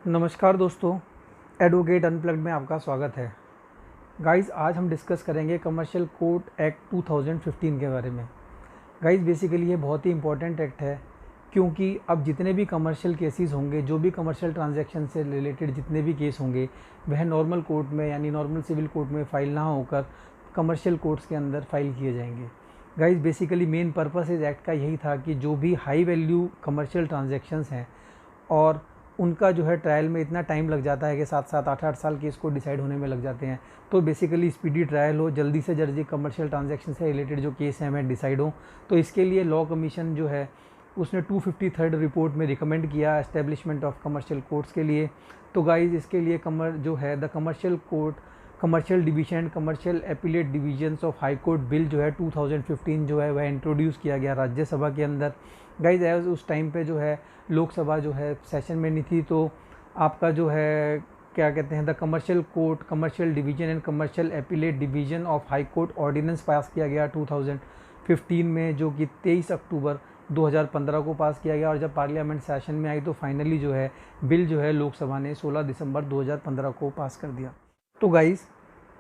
नमस्कार दोस्तों, advocate unplugged में आपका स्वागत है। गाइस, आज हम डिस्कस करेंगे कमर्शियल कोर्ट एक्ट 2015 के बारे में। गाइस, बेसिकली ये बहुत ही इंपॉर्टेंट एक्ट है, क्योंकि अब जितने भी कमर्शियल केसेस होंगे, जो भी कमर्शियल ट्रांजैक्शन से रिलेटेड जितने भी केस होंगे, वह नॉर्मल कोर्ट में यानी नॉर्मल सिविल कोर्ट में फ़ाइल ना होकर कमर्शियल कोर्ट्स के अंदर फ़ाइल किए जाएंगे। गाइस, बेसिकली मेन पर्पस इस एक्ट का यही था कि जो भी हाई वैल्यू कमर्शियल ट्रांजैक्शंस हैं और उनका जो है ट्रायल में इतना टाइम लग जाता है कि 7-7 8-8 साल केस को डिसाइड होने में लग जाते हैं। तो बेसिकली स्पीडी ट्रायल हो, जल्दी से जल्दी कमर्शियल ट्रांजैक्शन से रिलेटेड जो केस हैं वह डिसाइड हो। तो इसके लिए लॉ कमीशन जो है उसने 253rd रिपोर्ट में रिकमेंड किया एस्टेब्लिशमेंट ऑफ कमर्शियल कोर्ट्स के लिए। तो गाइज, इसके लिए जो है the commercial court, commercial division and commercial appellate divisions of high court bill जो है 2015 जो है वह इंट्रोड्यूस किया गया राज्यसभा के अंदर। गाइज, एज उस टाइम पे जो है लोकसभा जो है सेशन में नहीं थी, तो आपका जो है क्या कहते हैं the commercial court, commercial division and commercial appellate division of high court ordinance pass किया गया 2015 में, जो कि 23 अक्टूबर 2015 को पास किया गया। और जब पार्लियामेंट सेशन में आई तो फाइनली जो है बिल जो है लोकसभा ने 16 दिसंबर 2015 को पास कर दिया। तो गाइस,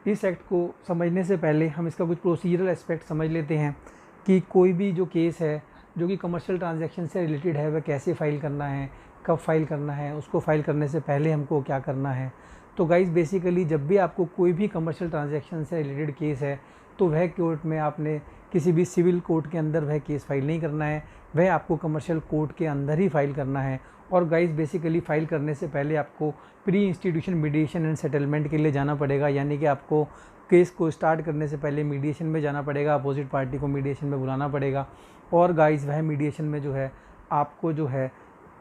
इस एक्ट को समझने से पहले हम इसका कुछ प्रोसीजरल एस्पेक्ट समझ लेते हैं कि कोई भी जो केस है जो कि कमर्शियल ट्रांजैक्शन से रिलेटेड है वह कैसे फ़ाइल करना है, कब फाइल करना है, उसको फ़ाइल करने से पहले हमको क्या करना है। तो गाइस, बेसिकली जब भी आपको कोई भी कमर्शियल ट्रांजैक्शन से रिलेटेड केस है तो वह कोर्ट में आपने किसी भी सिविल कोर्ट के अंदर वह केस फाइल नहीं करना है, वह आपको कमर्शियल कोर्ट के अंदर ही फाइल करना है। और गाइस, बेसिकली फ़ाइल करने से पहले आपको pre institution mediation and settlement के लिए जाना पड़ेगा, यानी कि आपको केस को स्टार्ट करने से पहले मीडिएशन में जाना पड़ेगा, अपोजिट पार्टी को मीडिएशन में बुलाना पड़ेगा। और गाइस, वह मीडिएशन में जो है आपको जो है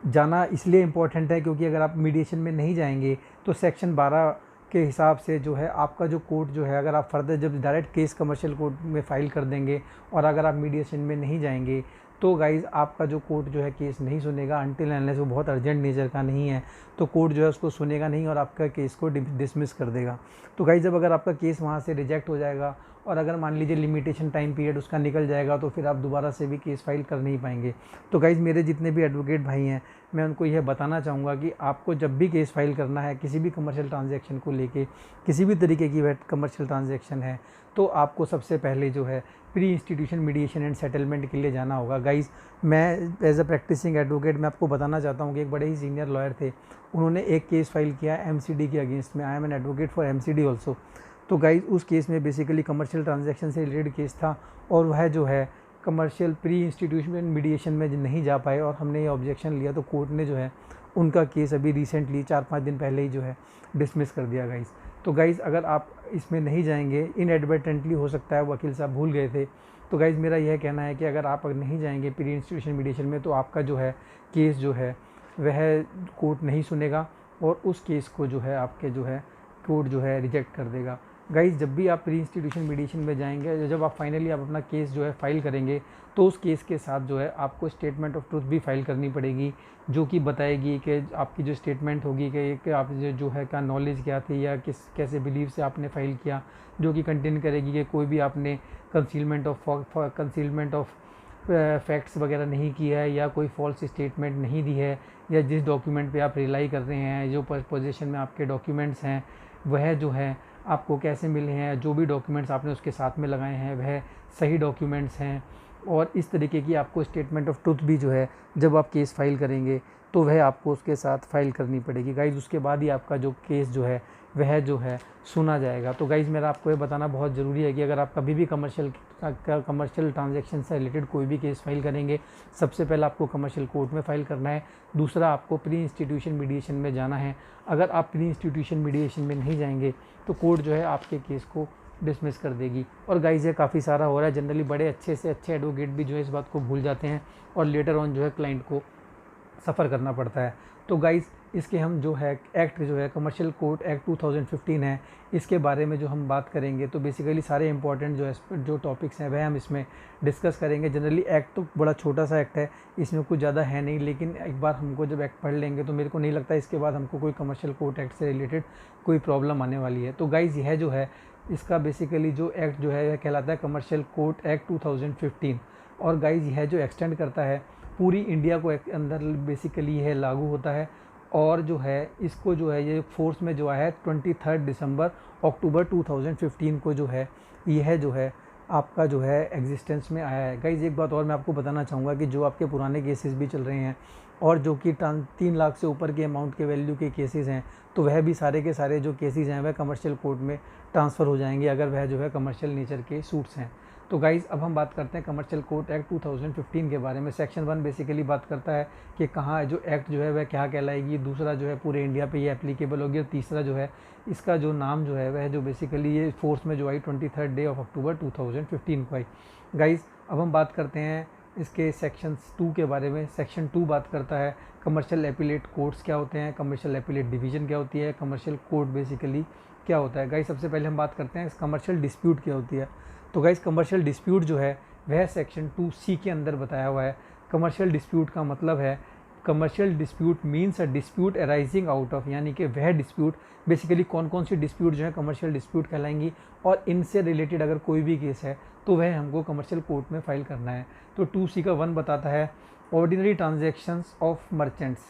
जाना इसलिए इम्पोर्टेंट है क्योंकि अगर आप मीडिएशन में नहीं जाएंगे तो सेक्शन 12 के हिसाब से जो है आपका जो कोर्ट जो है, अगर आप फर्दर जब डायरेक्ट केस कमर्शियल कोर्ट में फ़ाइल कर देंगे और अगर आप मीडिएशन में नहीं जाएंगे तो गाइज़ आपका जो कोर्ट जो है केस नहीं सुनेगा अनटिल अनलेस वो बहुत अर्जेंट नेचर का नहीं है, तो कोर्ट जो है उसको सुनेगा नहीं और आपका केस को डिसमिस कर देगा। तो गाइज़, जब अगर आपका केस वहाँ से रिजेक्ट हो जाएगा और अगर मान लीजिए लिमिटेशन टाइम पीरियड उसका निकल जाएगा तो फिर आप दोबारा से भी केस फाइल कर नहीं पाएंगे। तो गाइज़, मेरे जितने भी एडवोकेट भाई हैं, मैं उनको यह बताना चाहूँगा कि आपको जब भी केस फाइल करना है किसी भी कमर्शियल ट्रांजैक्शन को लेके, किसी भी तरीके की वह कमर्शियल ट्रांजैक्शन है, तो आपको सबसे पहले जो है pre institution mediation and settlement के लिए जाना होगा। गाइज़, मैं एज अ प्रैक्टिसिंग एडवोकेट मैं आपको बताना चाहता हूँ कि एक बड़े ही सीनियर लॉयर थे, उन्होंने एक केस फाइल किया एमसीडी के अगेंस्ट में। I am an advocate for MCD also. तो गाइज़, उस केस में बेसिकली कमर्शियल ट्रांजैक्शन से रिलेटेड केस था और वह जो है कमर्शियल प्री इंस्टीट्यूशन मीडिएशन में नहीं जा पाए और हमने ये ऑब्जेक्शन लिया, तो कोर्ट ने जो है उनका केस अभी रिसेंटली 4-5 दिन पहले ही जो है डिसमिस कर दिया। गाइज़, तो गाइज़, अगर आप इसमें नहीं जाएंगे, इनएडवर्टेंटली हो सकता है वकील साहब भूल गए थे, तो गाइज़ मेरा यह कहना है कि अगर आप नहीं जाएंगे प्री इंस्टीट्यूशन मीडिएशन में तो आपका जो है केस जो है वह कोर्ट नहीं सुनेगा और उस केस को जो है आपके जो है कोर्ट जो है रिजेक्ट कर देगा। गाइज़, जब भी आप प्री इंस्टीट्यूशन मीडिएशन में जाएंगे, जब आप फाइनली आप अपना केस जो है फाइल करेंगे तो उस केस के साथ जो है आपको स्टेटमेंट ऑफ ट्रूथ भी फाइल करनी पड़ेगी, जो कि बताएगी कि आपकी जो स्टेटमेंट होगी कि आप जो है क्या नॉलेज क्या थी या कैसे बिलीव से आपने फ़ाइल किया, जो कि कंटेन करेगी कि कोई भी आपने कंसीलमेंट ऑफ फैक्ट्स वगैरह नहीं किया है या कोई फॉल्स स्टेटमेंट नहीं दी है, या जिस डॉक्यूमेंट पे आप रिलाई कर रहे हैं, जो पोजीशन में आपके डॉक्यूमेंट्स हैं वह जो है आपको कैसे मिले हैं, जो भी डॉक्यूमेंट्स आपने उसके साथ में लगाए हैं वह सही डॉक्यूमेंट्स हैं। और इस तरीके की आपको स्टेटमेंट ऑफ ट्रुथ भी जो है जब आप केस फाइल करेंगे तो वह आपको उसके साथ फाइल करनी पड़ेगी। गाइज़, उसके बाद ही आपका जो केस जो है वह जो है सुना जाएगा। तो गाइज़, मेरा आपको ये बताना बहुत ज़रूरी है कि अगर आप कभी भी कमर्शियल ट्रांजैक्शन से रिलेटेड कोई भी केस फाइल करेंगे, सबसे पहले आपको कमर्शियल कोर्ट में फ़ाइल करना है, दूसरा आपको प्री इंस्टीट्यूशन मीडिएशन में जाना है। अगर आप प्री इंस्टीट्यूशन मीडिएशन में नहीं जाएंगे तो कोर्ट जो है आपके केस को डिसमिस कर देगी। और गाइज़, ये काफ़ी सारा हो रहा है, जनरली बड़े अच्छे से अच्छे एडवोकेट भी जो है इस बात को भूल जाते हैं और लेटर ऑन जो है क्लाइंट को सफ़र करना पड़ता है। तो गाइज़, इसके हम जो है एक्ट जो है कमर्शियल कोर्ट एक्ट 2015 है, इसके बारे में जो हम बात करेंगे तो बेसिकली सारे इंपॉर्टेंट जो टॉपिक्स हैं वह हम इसमें डिस्कस करेंगे। जनरली एक्ट तो बड़ा छोटा सा एक्ट है, इसमें कुछ ज़्यादा है नहीं, लेकिन एक बार हमको जब एक्ट पढ़ लेंगे तो मेरे को नहीं लगता इसके बाद हमको कोई कमर्शियल कोर्ट एक्ट से रिलेटेड कोई प्रॉब्लम आने वाली है। तो गाइज़, यह जो है इसका बेसिकली जो एक्ट जो है यह कहलाता है कमर्शियल कोर्ट एक्ट 2015। और गाइज़, यह जो एक्सटेंड करता है पूरी इंडिया को अंदर बेसिकली यह लागू होता है और जो है इसको जो है ये फोर्स में जो है 23 दिसंबर अक्टूबर 2015 को जो है यह जो है आपका जो है एग्जिस्टेंस में आया है। गाइज एक बात और मैं आपको बताना चाहूँगा कि जो आपके पुराने केसेस भी चल रहे हैं और जो कि 3 लाख से ऊपर के अमाउंट के वैल्यू के केसेस हैं, तो वह भी सारे के सारे जो केसेस हैं वह कमर्शियल कोर्ट में ट्रांसफ़र हो जाएंगे अगर वह जो है कमर्शियल नेचर के सूट्स हैं। तो गाइज़ अब हम बात करते हैं कमर्शियल कोर्ट एक्ट 2015 के बारे में। सेक्शन 1 बेसिकली बात करता है कि कहाँ जो एक्ट जो है वह क्या कहलाएगी, दूसरा जो है पूरे इंडिया पे ये एप्लीकेबल होगी, और तीसरा जो है इसका जो नाम जो है वह जो बेसिकली ये फोर्स में जो आई 23 डे ऑफ अक्टूबर 2015 को आई। गाइज़ अब हम बात करते हैं इसके सेक्शन 2 के बारे में। सेक्शन 2 बात करता है कमर्शियल एपिलेट कोर्ट्स क्या होते हैं, कमर्शियल एपिलेट डिवीज़न क्या होती है, कमर्शियल कोर्ट बेसिकली क्या होता है। गाइस सबसे पहले हम बात करते हैं कमर्शियल डिस्प्यूट क्या होती है। तो गाइस कमर्शियल डिस्प्यूट जो है वह सेक्शन 2C के अंदर बताया हुआ है। कमर्शियल डिस्प्यूट का मतलब है commercial dispute means a dispute arising out of, यानी कि वह डिस्प्यूट बेसिकली कौन कौन सी डिस्प्यूट जो है कमर्शियल डिस्प्यूट कहलाएंगी, और इनसे रिलेटेड अगर कोई भी केस है तो वह हमको कमर्शियल कोर्ट में फाइल करना है। तो 2C का 1 बताता है ordinary transactions of merchants,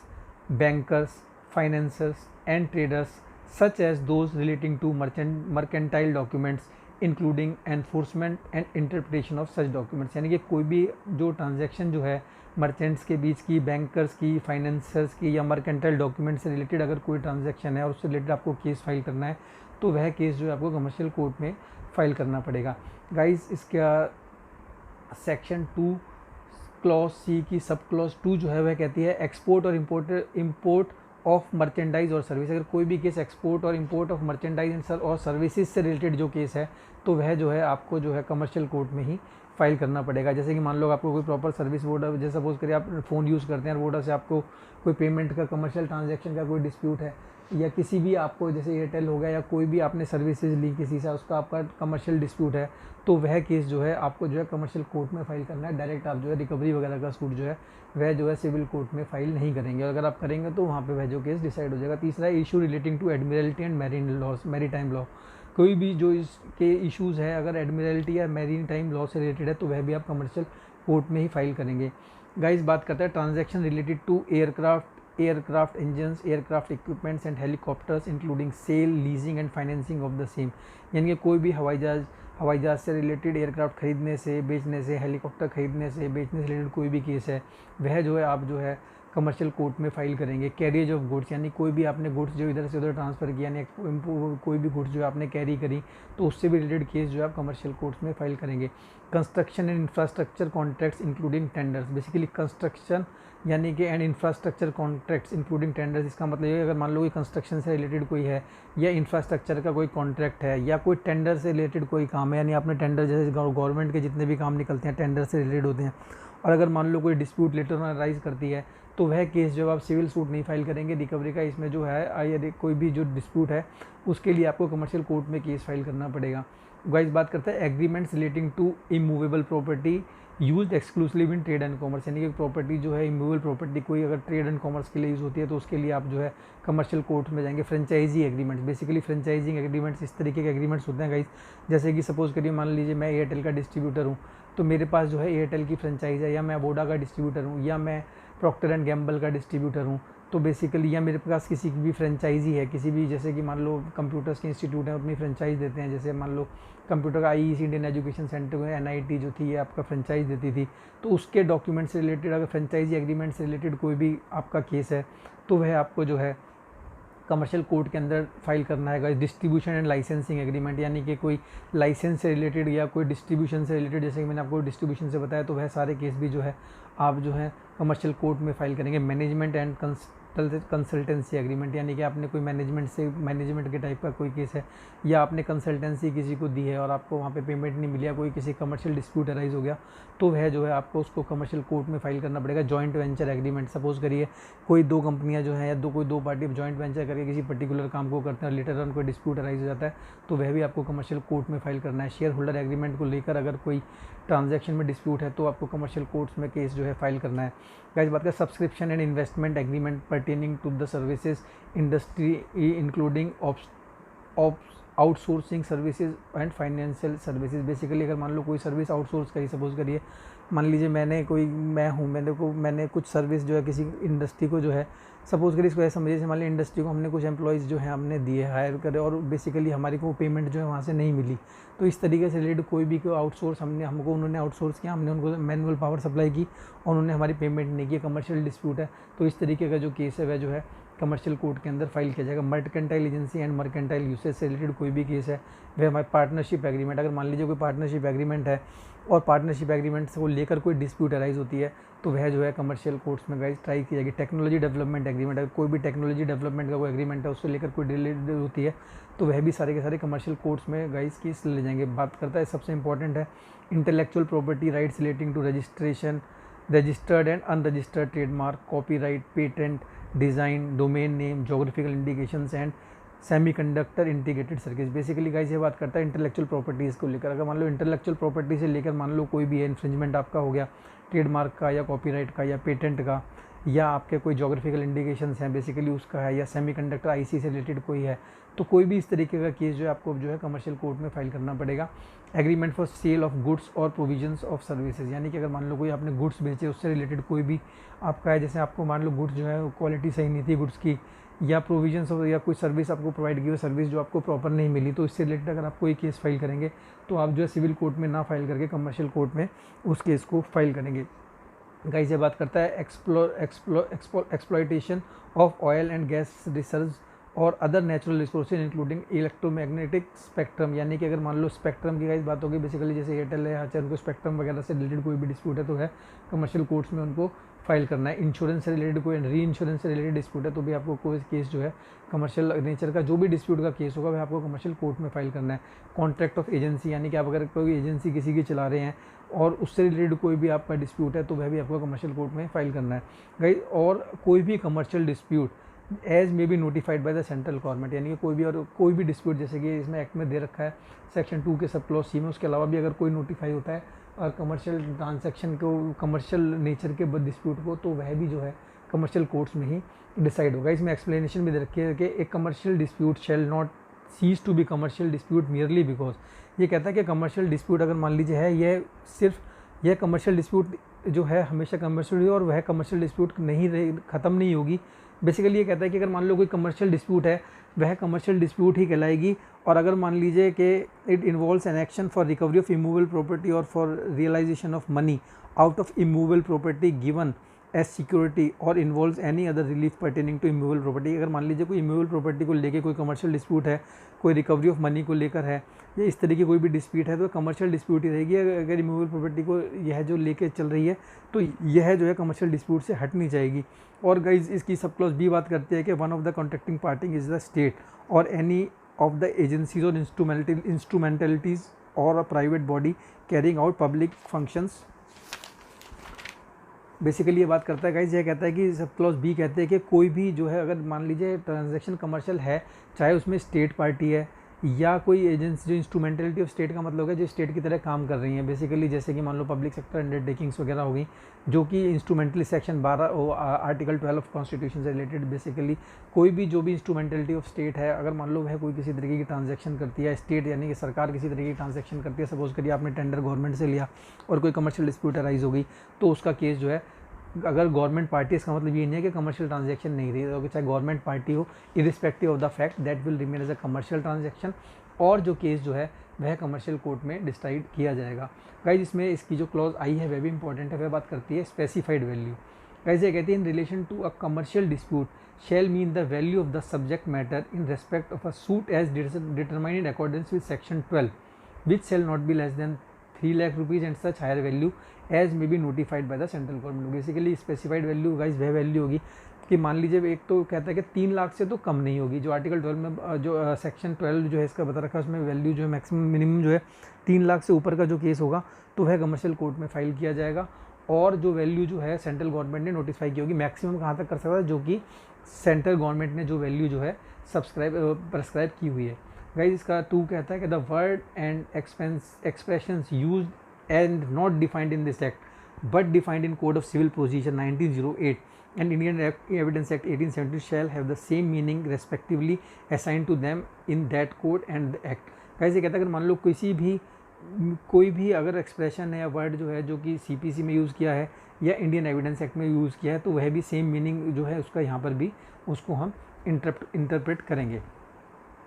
bankers, financers and traders such as those relating to mercantile documents including enforcement and interpretation of such documents, यानी कि कोई भी जो ट्रांजैक्शन जो है मर्चेंट्स के बीच की, बैंकर्स की, फाइनेंसर्स की या मर्केंटाइल डॉक्यूमेंट से रिलेटेड अगर कोई ट्रांजैक्शन है और उससे रिलेटेड आपको केस फाइल करना है तो वह केस जो है आपको कमर्शियल कोर्ट में फाइल करना पड़ेगा। गाइस इसका सेक्शन 2 क्लॉज C की सब क्लॉज 2 जो है वह कहती है एक्सपोर्ट और इम्पोर्ट ऑफ मर्चेंडाइज और सर्विस। अगर कोई भी केस एक्सपोर्ट और इंपोर्ट ऑफ मर्चेंडाइज और सर्विसेज से रिलेटेड जो केस है तो वह जो है आपको जो है कमर्शियल कोर्ट में ही फाइल करना पड़ेगा। जैसे कि मान लो आपको कोई प्रॉपर सर्विस वोडा, जैसे सपोज करिए आप फ़ोन यूज़ करते हैं और वोडा से आपको कोई पेमेंट का कमर्शियल ट्रांजैक्शन का कोई डिस्प्यूट है, या किसी भी आपको जैसे एयरटेल हो गया या कोई भी आपने सर्विसेज ली किसी से, उसका आपका कमर्शियल डिस्प्यूट है, तो वह केस जो है आपको जो है कमर्शियल कोर्ट में फाइल करना है। डायरेक्ट आप जो है रिकवरी वगैरह का सूट जो है वह जो है सिविल कोर्ट में फाइल नहीं करेंगे, और अगर आप करेंगे तो वहाँ पे वह जो केस डिसाइड हो जाएगा। तीसरा issue relating to admiralty and maritime law, कोई भी जो इसके इश्यूज़ है अगर एडमिरल्टी या मैरी टाइम लॉ से रिलेटेड है तो वह भी आप कमर्शियल कोर्ट में ही फाइल करेंगे। गाइस बात करते हैं transaction related to aircraft engines, aircraft equipments and helicopters including sale, leasing and financing of the same, यानी कि कोई भी हवाई जहाज़ से रिलेटेड एयरक्राफ्ट खरीदने से, बेचने से, हेलीकॉप्टर खरीदने से, बेचने से रिलेटेड कोई भी केस है वह जो है आप जो है कमर्शियल कोर्ट में फाइल करेंगे। कैरिएज ऑफ गुड्स, यानी कोई भी आपने गुड्स जो इधर से उधर ट्रांसफ़र किया, यानी कोई भी गुड्स जो आपने कैरी करी तो उससे भी रिलेटेड केस जो है आप कमर्शियल कोर्ट्स में फाइल करेंगे। Construction and infrastructure contracts including tenders, basically construction यानी कि and infrastructure contracts including tenders, इसका मतलब ये अगर मान लो कि कंस्ट्रक्शन से रिलेटेड कोई है या इंफ्रास्ट्रक्चर का कोई कॉन्ट्रैक्ट है या कोई टेंडर से रिलेटेड कोई काम है, यानी आपने टेंडर जैसे गवर्नमेंट के जितने भी काम निकलते हैं टेंडर से रिलेटेड होते हैं, और अगर मान लो कोई डिस्प्यूट लेटर राइज करती है तो वह केस जो आप सिविल सूट नहीं फाइल करेंगे रिकवरी का, इसमें जो है यदि कोई भी जो डिस्प्यूट है उसके लिए आपको कमर्शियल कोर्ट में केस फाइल करना पड़ेगा। गाइस बात करते हैं agreements relating to immovable property used exclusively in trade and commerce, यानी कि प्रॉपर्टी जो है इमूवेबल प्रॉपर्टी कोई अगर ट्रेड एंड कॉमर्स के लिए यूज़ होती है तो उसके लिए आप जो है कमर्शियल कोर्ट में जाएंगे। Franchisee agreements, basically franchising agreements इस तरीके के एग्रीमेंट्स होते हैं गाइस, जैसे कि सपोज करिए मान लीजिए मैं एयरटेल का डिस्ट्रीब्यूटर हूँ तो मेरे पास जो है एयरटेल की फ्रेंचाइज है, या मैं वोडा का डिस्ट्रीब्यूटर हूँ, या मैं प्रॉक्टर एंड गैम्बल का डिस्ट्रीब्यूटर हूँ, तो बेसिकली या मेरे पास किसी की भी फ्रेंचाइजी है किसी भी, जैसे कि मान लो कंप्यूटर्स के इंस्टीट्यूट हैं अपनी फ्रेंचाइज देते हैं, जैसे मान लो कंप्यूटर का IEC इंडियन एजुकेशन सेंटर में NIT जो थी ये आपका फ्रेंचाइज देती थी, तो उसके डॉक्यूमेंट से रिलेटेड अगर फ्रेंचाइजी एग्रीमेंट से रिलेटेड कोई भी आपका केस है तो वह आपको जो है कमर्शियल कोर्ट के अंदर फाइल करना है। डिस्ट्रीब्यूशन एंड लाइसेंसिंग एग्रीमेंट, यानी कि कोई लाइसेंस से रिलेटेड या कोई डिस्ट्रीब्यूशन से रिलेटेड, जैसे कि मैंने आपको डिस्ट्रीब्यूशन से बताया, तो वह सारे केस भी जो है आप जो है कमर्शियल कोर्ट में फाइल करेंगे। मैनेजमेंट एंड कंसल्टेंसी एग्रीमेंट, यानी कि आपने कोई मैनेजमेंट के टाइप का कोई केस है या आपने कंसल्टेंसी किसी को दी है और आपको वहाँ पे पेमेंट नहीं मिली या कोई किसी कमर्शियल डिस्प्यूट अराइज हो गया तो वह जो है आपको उसको कमर्शियल कोर्ट में फाइल करना पड़ेगा। जॉइंट वेंचर एग्रीमेंट, सपोज करिए कोई 2 कंपनियां जो हैं या दो पार्टी जॉइंट वेंचर करके किसी पर्टिकुलर काम को करते हैं और लेटर ऑन कोई डिस्प्यूट अराइज हो जाता है तो वह भी आपको कमर्शियल कोर्ट में फाइल करना है। शेयर होल्डर एग्रीमेंट को लेकर अगर कोई ट्रांजैक्शन में डिस्प्यूट है तो आपको कमर्शियल कोर्ट्स में केस जो है फाइल करना है। गाइस बात करें subscription and investment agreement pertaining to the services industry including outsourcing services and financial services, basically अगर मान लो कोई सर्विस आउटसोर्स करी, सपोज करिए मान लीजिए मैंने कुछ सर्विस जो है किसी इंडस्ट्री को जो है सपोज करिए इसको ऐसा समझिए, हमारी इंडस्ट्री को हमने कुछ एम्प्लॉयज़ जो है हमने दिए, हायर करे, और बेसिकली हमारी को पेमेंट जो है वहाँ से नहीं मिली, तो इस तरीके से रिलेटेड कोई भी आउटसोर्स हमको उन्होंने आउटसोर्स किया, हमने उनको मैनुअल पावर सप्लाई की और उन्होंने हमारी पेमेंट नहीं की, कमर्शियल डिस्प्यूट है, तो इस तरीके का जो केस है वह जो है कमर्शियल कोर्ट के अंदर फाइल किया जाएगा। Mercantile agency and mercantile usage से रिलेटेड कोई भी केस है वह हमारे पार्टनरशिप एग्रीमेंट, अगर मान लीजिए कोई पार्टनरशिप एग्रीमेंट है और पार्टनरशिप एग्रीमेंट को लेकर कोई डिस्प्यूट अराइज होती है, तो वह जो है कमर्शियल कोर्ट्स में गाइस ट्राई की जाएगी। टेक्नोलॉजी डेवलपमेंट एग्रीमेंट, अगर कोई भी टेक्नोलॉजी डेवलपमेंट का कोई एग्रीमेंट है उससे लेकर कोई रिलेटेड होती है, तो वह भी सारे के सारे कमर्शियल कोर्ट्स में गाइस केस ले जाएंगे। बात करता है सबसे इंपॉर्टेंट है intellectual property rights relating to registration, registered and unregistered trademark, copyright, patent, design, domain name, geographical indications and semiconductor integrated circuit. Basically guys ये बात करता है इंटेलेक्चुअल प्रॉपर्टीज़ को लेकर। अगर मान लो इंटेलेक्चुअल प्रॉपर्टी से लेकर मान लो कोई भी है इन्फ्रिंजमेंट आपका हो गया ट्रेडमार्क का या कॉपीराइट का या पेटेंट का, या आपके कोई जोग्राफिकल इंडिकेशंस हैं बेसिकली उसका है, या सेमीकंडक्टर आईसी से रिलेटेड कोई है, तो कोई भी इस तरीके का केस जो है आपको जो है कमर्शियल कोर्ट में फाइल करना पड़ेगा। Agreement for sale of goods और प्रोविजंस ऑफ सर्विसेज, यानी कि अगर मान लो कोई आपने गुड्स बेचे उससे रिलेटेड कोई भी आपका है, जैसे आपको मान लो गुड्स जो है क्वालिटी सही नहीं थी गुड्स की, या प्रोविजंस या कोई सर्विस आपको प्रोवाइड की हुई सर्विस जो आपको प्रॉपर नहीं मिली, तो इससे रिलेटेड अगर आप कोई केस फाइल करेंगे तो आप जो है सिविल कोर्ट में ना फाइल करके कमर्शियल कोर्ट में उस केस को फाइल करेंगे। गाइस ये बात करता है exploitation of oil and gas research और other natural resources including electromagnetic spectrum, यानी कि अगर मान लो स्पेक्ट्रम की गाइस बात होगी, बेसिकली जैसे एयरटेल है चाहे उनको स्पेक्ट्रम वगैरह से रिलेटेड कोई भी डिस्प्यूट है तो है कमर्शियल कोर्ट्स में उनको फाइल करना है। इंश्योरेंस से रिलेटेड कोई री इंश्योरेंस से रिलेटेड डिस्प्यूट है तो भी आपको कोई केस जो है कमर्शियल नेचर का जो भी डिस्प्यूट का केस होगा वह आपको कमर्शियल कोर्ट में फाइल करना है। कॉन्ट्रैक्ट ऑफ एजेंसी, यानी कि आप अगर कोई एजेंसी किसी की चला रहे हैं और उससे रिलेटेड कोई भी आपका डिस्प्यूट है तो वह भी आपको कमर्शियल कोर्ट में फाइल करना है गाइस। और कोई भी commercial dispute as may be notified by the central government, यानी कि कोई भी डिस्प्यूट जैसे कि इसमें एक्ट में दे रखा है सेक्शन 2 के सब क्लॉज सी में, उसके अलावा भी अगर कोई नोटिफाई होता है और कमर्शियल ट्रांजैक्शन को कमर्शियल नेचर के डिस्प्यूट को, तो वह भी जो है कमर्शियल कोर्ट्स में ही डिसाइड होगा। इसमें एक्सप्लेनेशन भी दे रखी है कि एक commercial dispute shall not cease to be commercial dispute merely because, ये कहता है कि कमर्शियल डिस्प्यूट अगर मान लीजिए है यह सिर्फ यह कमर्शियल डिस्प्यूट जो है हमेशा कमर्शियल हुई और वह कमर्शियल डिस्प्यूट नहीं ख़त्म नहीं होगी। बेसिकली ये कहता है कि अगर मान लो कोई कमर्शियल डिस्प्यूट है वह कमर्शियल डिस्प्यूट ही कहलाएगी, और अगर मान लीजिए कि it involves an action for recovery of immovable property और for realisation of money out of immovable property given as security और involves any other relief pertaining to immovable property, अगर मान लीजिए कोई इमूवेबल प्रॉपर्टी को लेके कोई कमर्शियल डिस्प्यूट है, कोई रिकवरी ऑफ मनी को लेकर है, या इस तरीके कोई भी डिस्प्यूट है तो कमर्शियल डिस्प्यूट ही रहेगी। अगर इमूवेबल प्रॉपर्टी को यह जो लेके चल रही है तो यह जो है कमर्शियल डिस्प्यूट से हट नहीं जाएगी। और गाइज इसकी सब क्लॉज बी बात करती है कि one of the contracting party is the state और एनी ऑफ द एजेंसीज और इंस्ट्रूमेंटलिटीज और a private body carrying out public functions. Basically ये बात करता है गाइज, ये कहता है कि सब क्लॉज बी कहते हैं कि कोई भी जो है अगर मान लीजिए ट्रांजैक्शन कमर्शियल है, चाहे उसमें स्टेट पार्टी है या कोई एजेंसी जो इंस्ट्रूमेंटलिटी ऑफ स्टेट का मतलब है जो स्टेट की तरह काम कर रही हैं, बेसिकली जैसे कि मान लो पब्लिक सेक्टर अंडरटेकिंग्स वगैरह हो गई जो कि इंस्ट्रूमेंटली सेक्शन 12 आर्टिकल 12 ऑफ कॉन्स्टिट्यूशन से रिलेटेड, बेसिकली कोई भी जो भी इंस्ट्रूमेंटलिटी ऑफ स्टेट है, अगर मान लो वह कोई किसी तरीके की ट्रांजैक्शन करती है, स्टेट यानी कि सरकार किसी तरीके की ट्रांजैक्शन करती है, सपोज करिए आपने टेंडर गवर्नमेंट से लिया और कोई कमर्शियल डिस्प्यूट अराइज हो गई, तो उसका केस जो है अगर गवर्नमेंट पार्टी, इसका मतलब ये नहीं है कि कमर्शियल ट्रांजैक्शन नहीं रही, तो चाहे गवर्नमेंट पार्टी हो, irrespective of the fact that will remain as a commercial transaction, और जो केस जो है वह कमर्शियल कोर्ट में डिसाइड किया जाएगा। गाइज इसमें इसकी जो क्लॉज आई है वह भी इंपॉर्टेंट है, वह बात करती है स्पेसिफाइड वैल्यू। गाइज ये कहती है in relation to a commercial dispute shall mean the value of the subject matter in respect of a suit as determined in accordance with section 12 which shall not be less than 3 lakh rupees and such higher value as may be notified by the central government. Basically specified value guys वह वैल्यू होगी कि मान लीजिए एक तो कहता है कि 3 लाख से तो कम नहीं होगी, जो आर्टिकल 12 में जो सेक्शन 12 जो है इसका बता रखा है उसमें वैल्यू जो है मैक्सिमम मिनिमम जो है 3 लाख से ऊपर का जो केस होगा तो वह कमर्शियल कोर्ट में फाइल किया जाएगा, और जो वैल्यू जो है सेंट्रल गवर्नमेंट ने नोटिफाई की होगी मैक्सिमम कहाँ तक कर सकता है, जो कि सेंट्रल गवर्नमेंट ने जो वैल्यू जो है प्रेस्क्राइब की हुई है। गाइज इसका 2 कहता है कि the word and expressions used and not defined in this act but defined in Code of Civil Procedure 1908 and Indian Evidence Act 1870 shall have the same meaning respectively assigned to them in that code and the act। कैसे कहता है अगर मान लो कोई भी अगर expression है या वर्ड जो है जो कि CPC में यूज़ किया है या इंडियन एविडेंस एक्ट में यूज़ किया है, तो वह भी सेम मीनिंग जो है उसका यहाँ पर भी उसको हम इंटरप्रेट करेंगे।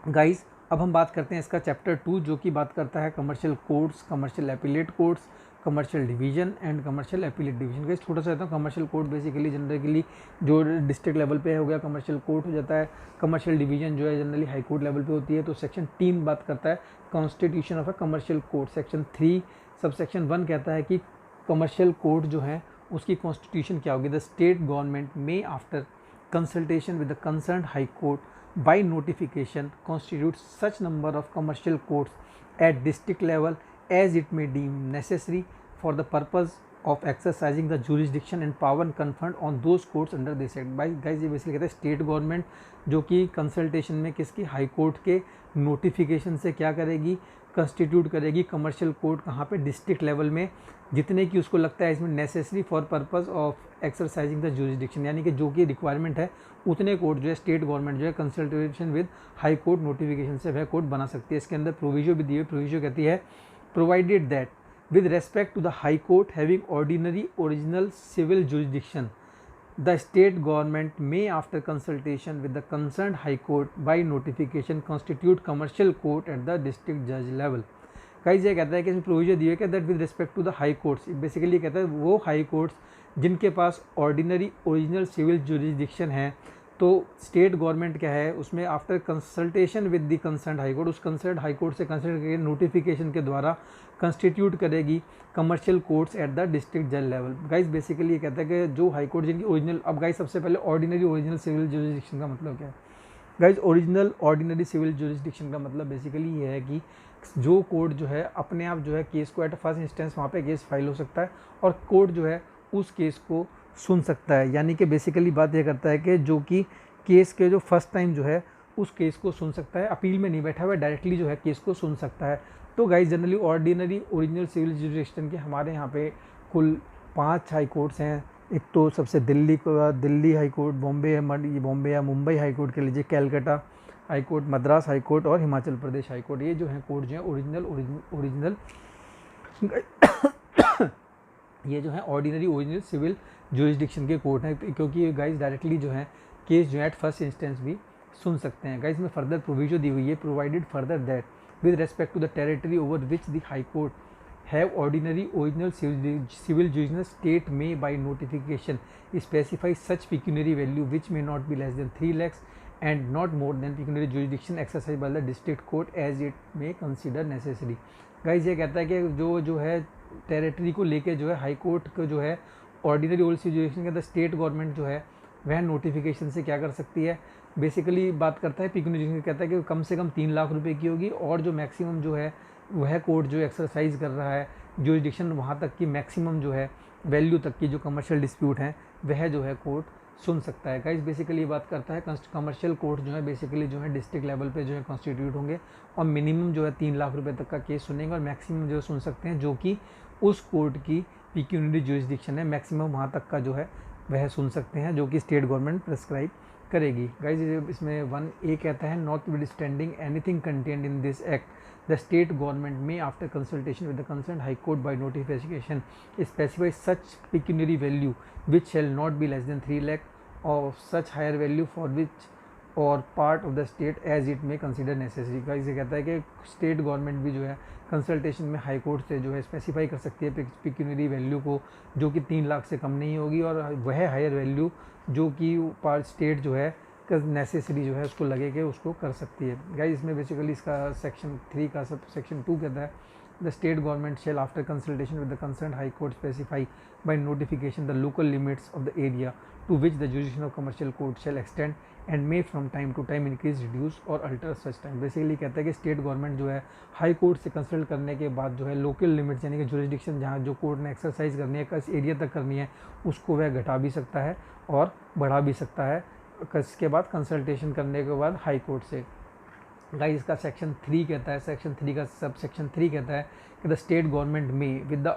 गाइस अब हम बात करते हैं इसका चैप्टर 2 जो कि बात करता है commercial courts, commercial appellate courts, commercial division and commercial appellate division. Guys छोटा सा रहता है, कमर्शियल कोर्ट बेसिकली जनरली जो डिस्ट्रिक्ट लेवल पे हो गया कमर्शियल कोर्ट हो जाता है। कमर्शियल डिवीजन जो है जनरली हाई कोर्ट लेवल पे होती है। तो सेक्शन 3 बात करता है constitution of a commercial court. Section 3 sub section 1 कहता है कि कमर्शियल कोर्ट जो है उसकी कॉन्स्टिट्यूशन क्या होगी। द स्टेट गवर्नमेंट में after consultation with the concerned high court by notification constitute such number of commercial courts at district level as it may deem necessary for the purpose of exercising the jurisdiction and power conferred on those courts under this act। by guys ये basically कहते हैं state government जो कि consultation में किसकी high court के notification से क्या करेगी, कंस्टिट्यूट करेगी कमर्शियल कोर्ट कहाँ पे, डिस्ट्रिक्ट लेवल में, जितने की उसको लगता है इसमें necessary for purpose of exercising the jurisdiction, यानी कि जो कि रिक्वायरमेंट है उतने कोर्ट जो है स्टेट गवर्नमेंट जो है consultation with high court notification से वह कोर्ट बना सकती है। इसके अंदर प्रोविजो भी दी हुई, प्रोविजो कहती है provided that with respect to the high court having ordinary original civil jurisdiction the state government may after consultation with the concerned high court by notification constitute commercial court at the district judge level। Guys ये कहता है कि इसमें provision दिए कि that with respect to the high courts, basically कहता है वो हाई कोर्ट्स जिनके पास ऑर्डिनरी ओरिजिनल सिविल जुरिस्डिक्शन है, तो स्टेट गवर्नमेंट क्या है उसमें after consultation with the concerned high court, उस कंसर्न्ड हाई कोर्ट से कंसल्ट करके नोटिफिकेशन के द्वारा कंस्टिट्यूट करेगी commercial courts at the district जज लेवल। गाइस बेसिकली ये कहता है कि जो हाई कोर्ट जिनकी ओरिजिनल, अब गाइस सबसे पहले ऑर्डिनरी ओरिजिनल सिविल जुरिस्डिक्शन का मतलब क्या है। Guys original ordinary civil jurisdiction का मतलब बेसिकली ये है कि जो कोर्ट जो है अपने आप जो है केस को एट फर्स्ट इंस्टेंस वहाँ पे केस फाइल हो सकता है और कोर्ट जो है उस केस को सुन सकता है, यानी कि बेसिकली बात यह करता है कि जो कि केस के जो फर्स्ट टाइम जो है उस केस को सुन सकता है, अपील में नहीं बैठा हुआ, डायरेक्टली जो है केस को सुन सकता है। तो guys generally ordinary original civil jurisdiction के हमारे यहाँ पे कुल 5 हाई कोर्ट्स हैं। एक तो सबसे दिल्ली हाई कोर्ट, बॉम्बे या मुंबई हाई कोर्ट के लीजिए, Calcutta high court, Madras high court और हिमाचल प्रदेश हाई कोर्ट। ये जो है कोर्ट जो है ओरिजिनल ये जो है ऑर्डिनरी ओरिजिनल सिविल जुरिस्डिक्शन के कोर्ट हैं, क्योंकि गाइस डायरेक्टली जो है केस जो है एट फर्स्ट इंस्टेंस भी सुन सकते हैं। गाइस में फर्दर प्रोविजन दी हुई है provided further that with respect to the territory over which the high court have ordinary original civil jurisdiction state may by notification specify such pecuniary value which may not be less than 3 lakhs and not more than pecuniary jurisdiction exercised by the district court as it may consider necessary। Guys ये कहता है कि जो है territory को लेके जो है हाई कोर्ट को जो है ऑर्डिनरी ओरिजिनल जुरिस्डिक्शन के अंदर स्टेट गवर्नमेंट जो है वह नोटिफिकेशन से क्या कर सकती है, बेसिकली बात करता है पिक्यूनियरी जुरिस्डिक्शन, कहता है कि कम से कम 3 लाख रुपए की होगी और जो मैक्सिमम जो है वह कोर्ट जो एक्सरसाइज कर रहा है जुरिस्डिक्शन वहाँ तक की मैक्सिमम जो है वैल्यू तक की जो कमर्शियल डिस्प्यूट हैं वह जो है कोर्ट सुन सकता है। गाइस बेसिकली बात करता है कमर्शियल कोर्ट जो है बेसिकली जो है डिस्ट्रिक्ट लेवल पे जो है कॉन्स्टिट्यूट होंगे और मिनिमम जो है 3 लाख रुपए तक का केस सुनेंगे और मैक्सिमम जो सुन सकते हैं जो कि उस कोर्ट की पिक्यूनियरी जुरिस्डिक्शन है, मैक्सिमम वहाँ तक का जो है वह सुन सकते हैं जो कि स्टेट गवर्नमेंट प्रेस्क्राइब करेगी। गाइस इसमें 1A कहता है notwithstanding anything contained in this act the state government may after consultation with the concerned high court by notification specify such pecuniary value which shall not be less than 3 lakh of such higher value for which or part of the state as it may consider necessary। का इसे कहता है कि state government भी जो है consultation में high court से जो है स्पेसिफाई कर सकती है पिक्यूनियरी वैल्यू को जो कि 3 लाख से कम नहीं होगी और वह हायर वैल्यू जो कि पार्ट स्टेट जो है नेसेसरी जो है उसको लगे कि उसको कर सकती है। गाइस इसमें बेसिकली इसका सेक्शन 3 का सब सेक्शन 2 कहता है the state government shall after consultation with the concerned high court specify by notification the local limits of the area to which the jurisdiction of commercial court shall extend and may from time to time increase reduce और alter such time. Basically कहता है कि state government जो है high court से consult करने के बाद जो है लोकल लिमिट्स यानी कि जुरिस्डिक्शन जहाँ जो कोर्ट ने एक्सरसाइज करनी है किस एरिया तक करनी है उसको वह घटा भी सकता है और बढ़ा भी सकता है इसके बाद कंसल्टेशन करने के बाद हाई कोर्ट से। गाइस इसका सेक्शन 3 कहता है, सेक्शन 3 का सब सेक्शन 3 कहता है कि the state government may with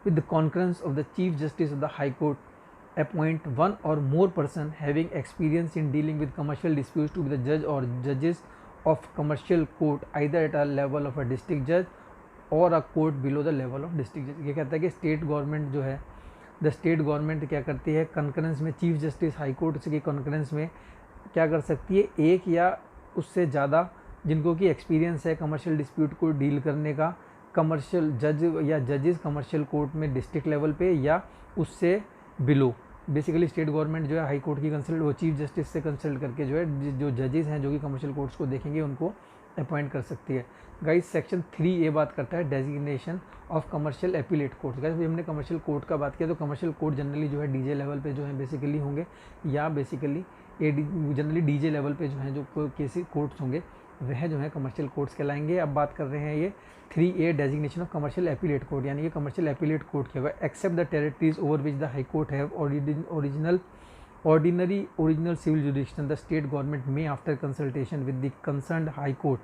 the concurrence of the chief justice of the high court appoint 1 or more person having experience in dealing with commercial disputes to be the judge or judges of commercial court either at a level of a district judge और a court below the level of district जज। ये कहता है कि state government जो है, the state government क्या करती है, कंकरेंस में चीफ जस्टिस हाई कोर्ट के कंकरेंस में क्या कर सकती है, एक या उससे ज़्यादा जिनको कि एक्सपीरियंस है कमर्शियल डिस्प्यूट को डील करने का, कमर्शियल जज या जजेस कमर्शियल कोर्ट में डिस्ट्रिक्ट लेवल पे या उससे बिलो। बेसिकली स्टेट गवर्नमेंट जो है हाई कोर्ट की कंसल्ट, वो चीफ जस्टिस से कंसल्ट करके जो है जो जजेस हैं जो कि कमर्शियल कोर्ट्स को देखेंगे उनको अपॉइंट कर सकती है। गाइस सेक्शन 3 ये बात करता है designation of commercial appellate court. Guys हमने कमर्शियल कोर्ट का बात किया तो कमर्शियल कोर्ट जनरली जो है डीजे लेवल पे जो है बेसिकली होंगे, या बेसिकली जनरली डीजे लेवल पे जो है जो केस कोर्ट्स होंगे वह जो है कमर्शियल कोर्ट्स कहलाएंगे। अब बात कर रहे हैं ये 3A designation of commercial appellate court, यानी कि कमर्शियल एपीलेट कोर्ट क्या होगा, except the territories over which the high court have original civil jurisdiction, the state government may, after consultation with the concerned high court,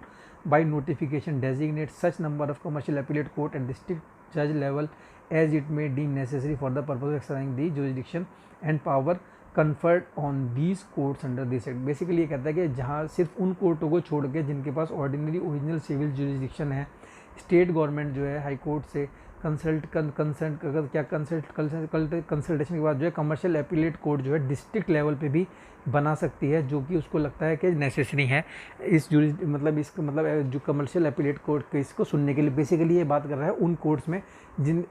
by notification designate such number of commercial appellate court at district judge level as it may deem necessary for the purpose of exercising the jurisdiction and power conferred on these courts under this act। Basically ये कहता है कि जहाँ सिर्फ उन कोर्टों को छोड़ के जिनके पास ऑर्डिनरी ओरिजिनल सिविल जुरिस्डिक्शन है, स्टेट गवर्नमेंट जो है हाई कोर्ट से कंसल्टेशन के बाद जो है कमर्शियल एपीलेट कोर्ट जो है डिस्ट्रिक्ट लेवल पे भी बना सकती है, जो कि उसको लगता है कि नेसेसरी है इस जो कमर्शियल एपीलेट कोर्ट केस को सुनने के लिए। बेसिकली ये बात कर रहा है उन कोर्ट्स में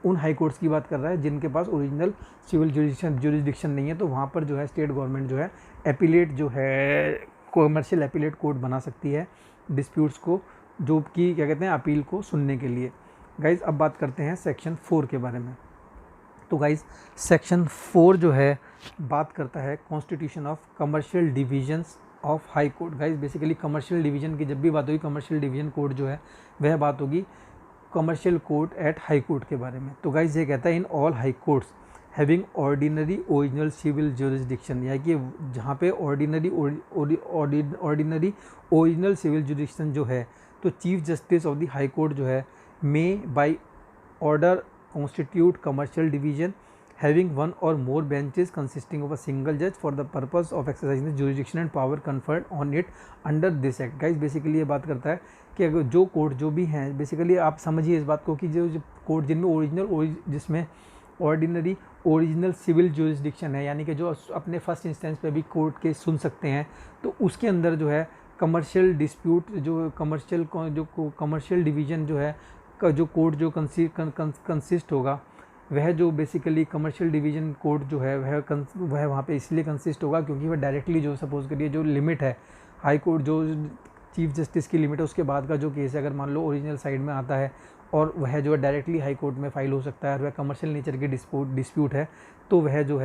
उन हाई कोर्ट्स की बात कर रहा है जिनके पास ओरिजिनल सिविल जुरिस्डिक्शन नहीं है, तो वहाँ पर जो है स्टेट गवर्नमेंट जो है एपीलेट जो है कमर्शियल एपीलेट कोर्ट बना सकती है डिस्प्यूट्स को, जो कि क्या कहते हैं अपील को सुनने के लिए। गाइज़ अब बात करते हैं सेक्शन 4 के बारे में। तो गाइज़ सेक्शन 4 जो है बात करता है constitution of commercial divisions of high court. Guys basically commercial division की जब भी बात होगी, कमर्शियल डिवीजन कोर्ट जो है वह बात होगी commercial court at high court के बारे में। तो गाइज़ ये कहता है in all high courts having ordinary original civil jurisdiction, यानी कि जहाँ पे ऑर्डिनरी ओरिजिनल सिविल जुरिस्डिक्शन जो है, तो chief justice of the high court जो है may by order constitute commercial division having one or more benches consisting of a single judge for the purpose of exercising the jurisdiction and power conferred on it under this act। Guys basically ये बात करता है कि अगर जो court जो भी हैं, बेसिकली आप समझिए इस बात को कि जो कोर्ट जिनमें जिसमें ऑर्डिनरी ओरिजिनल सिविल जुरिस्डिक्शन है, यानी कि जो अपने फर्स्ट इंस्टेंस पे भी कोर्ट केस सुन सकते हैं, तो उसके अंदर जो है कमर्शियल डिस्प्यूट जो कमर्शियल डिवीज़न जो है जो कोर्ट जो कंसिस्ट होगा, वह जो बेसिकली कमर्शियल डिवीज़न कोर्ट जो है वह वहाँ पे इसलिए कंसिस्ट होगा क्योंकि वह डायरेक्टली जो सपोज करिए जो लिमिट है हाई कोर्ट जो चीफ जस्टिस की लिमिट है, उसके बाद का जो केस है अगर मान लो ओरिजिनल साइड में आता है और वह जो है डायरेक्टली हाई कोर्ट में फाइल हो सकता है और वह कमर्शियल नेचर की डिस्प्यूट है, तो वह जो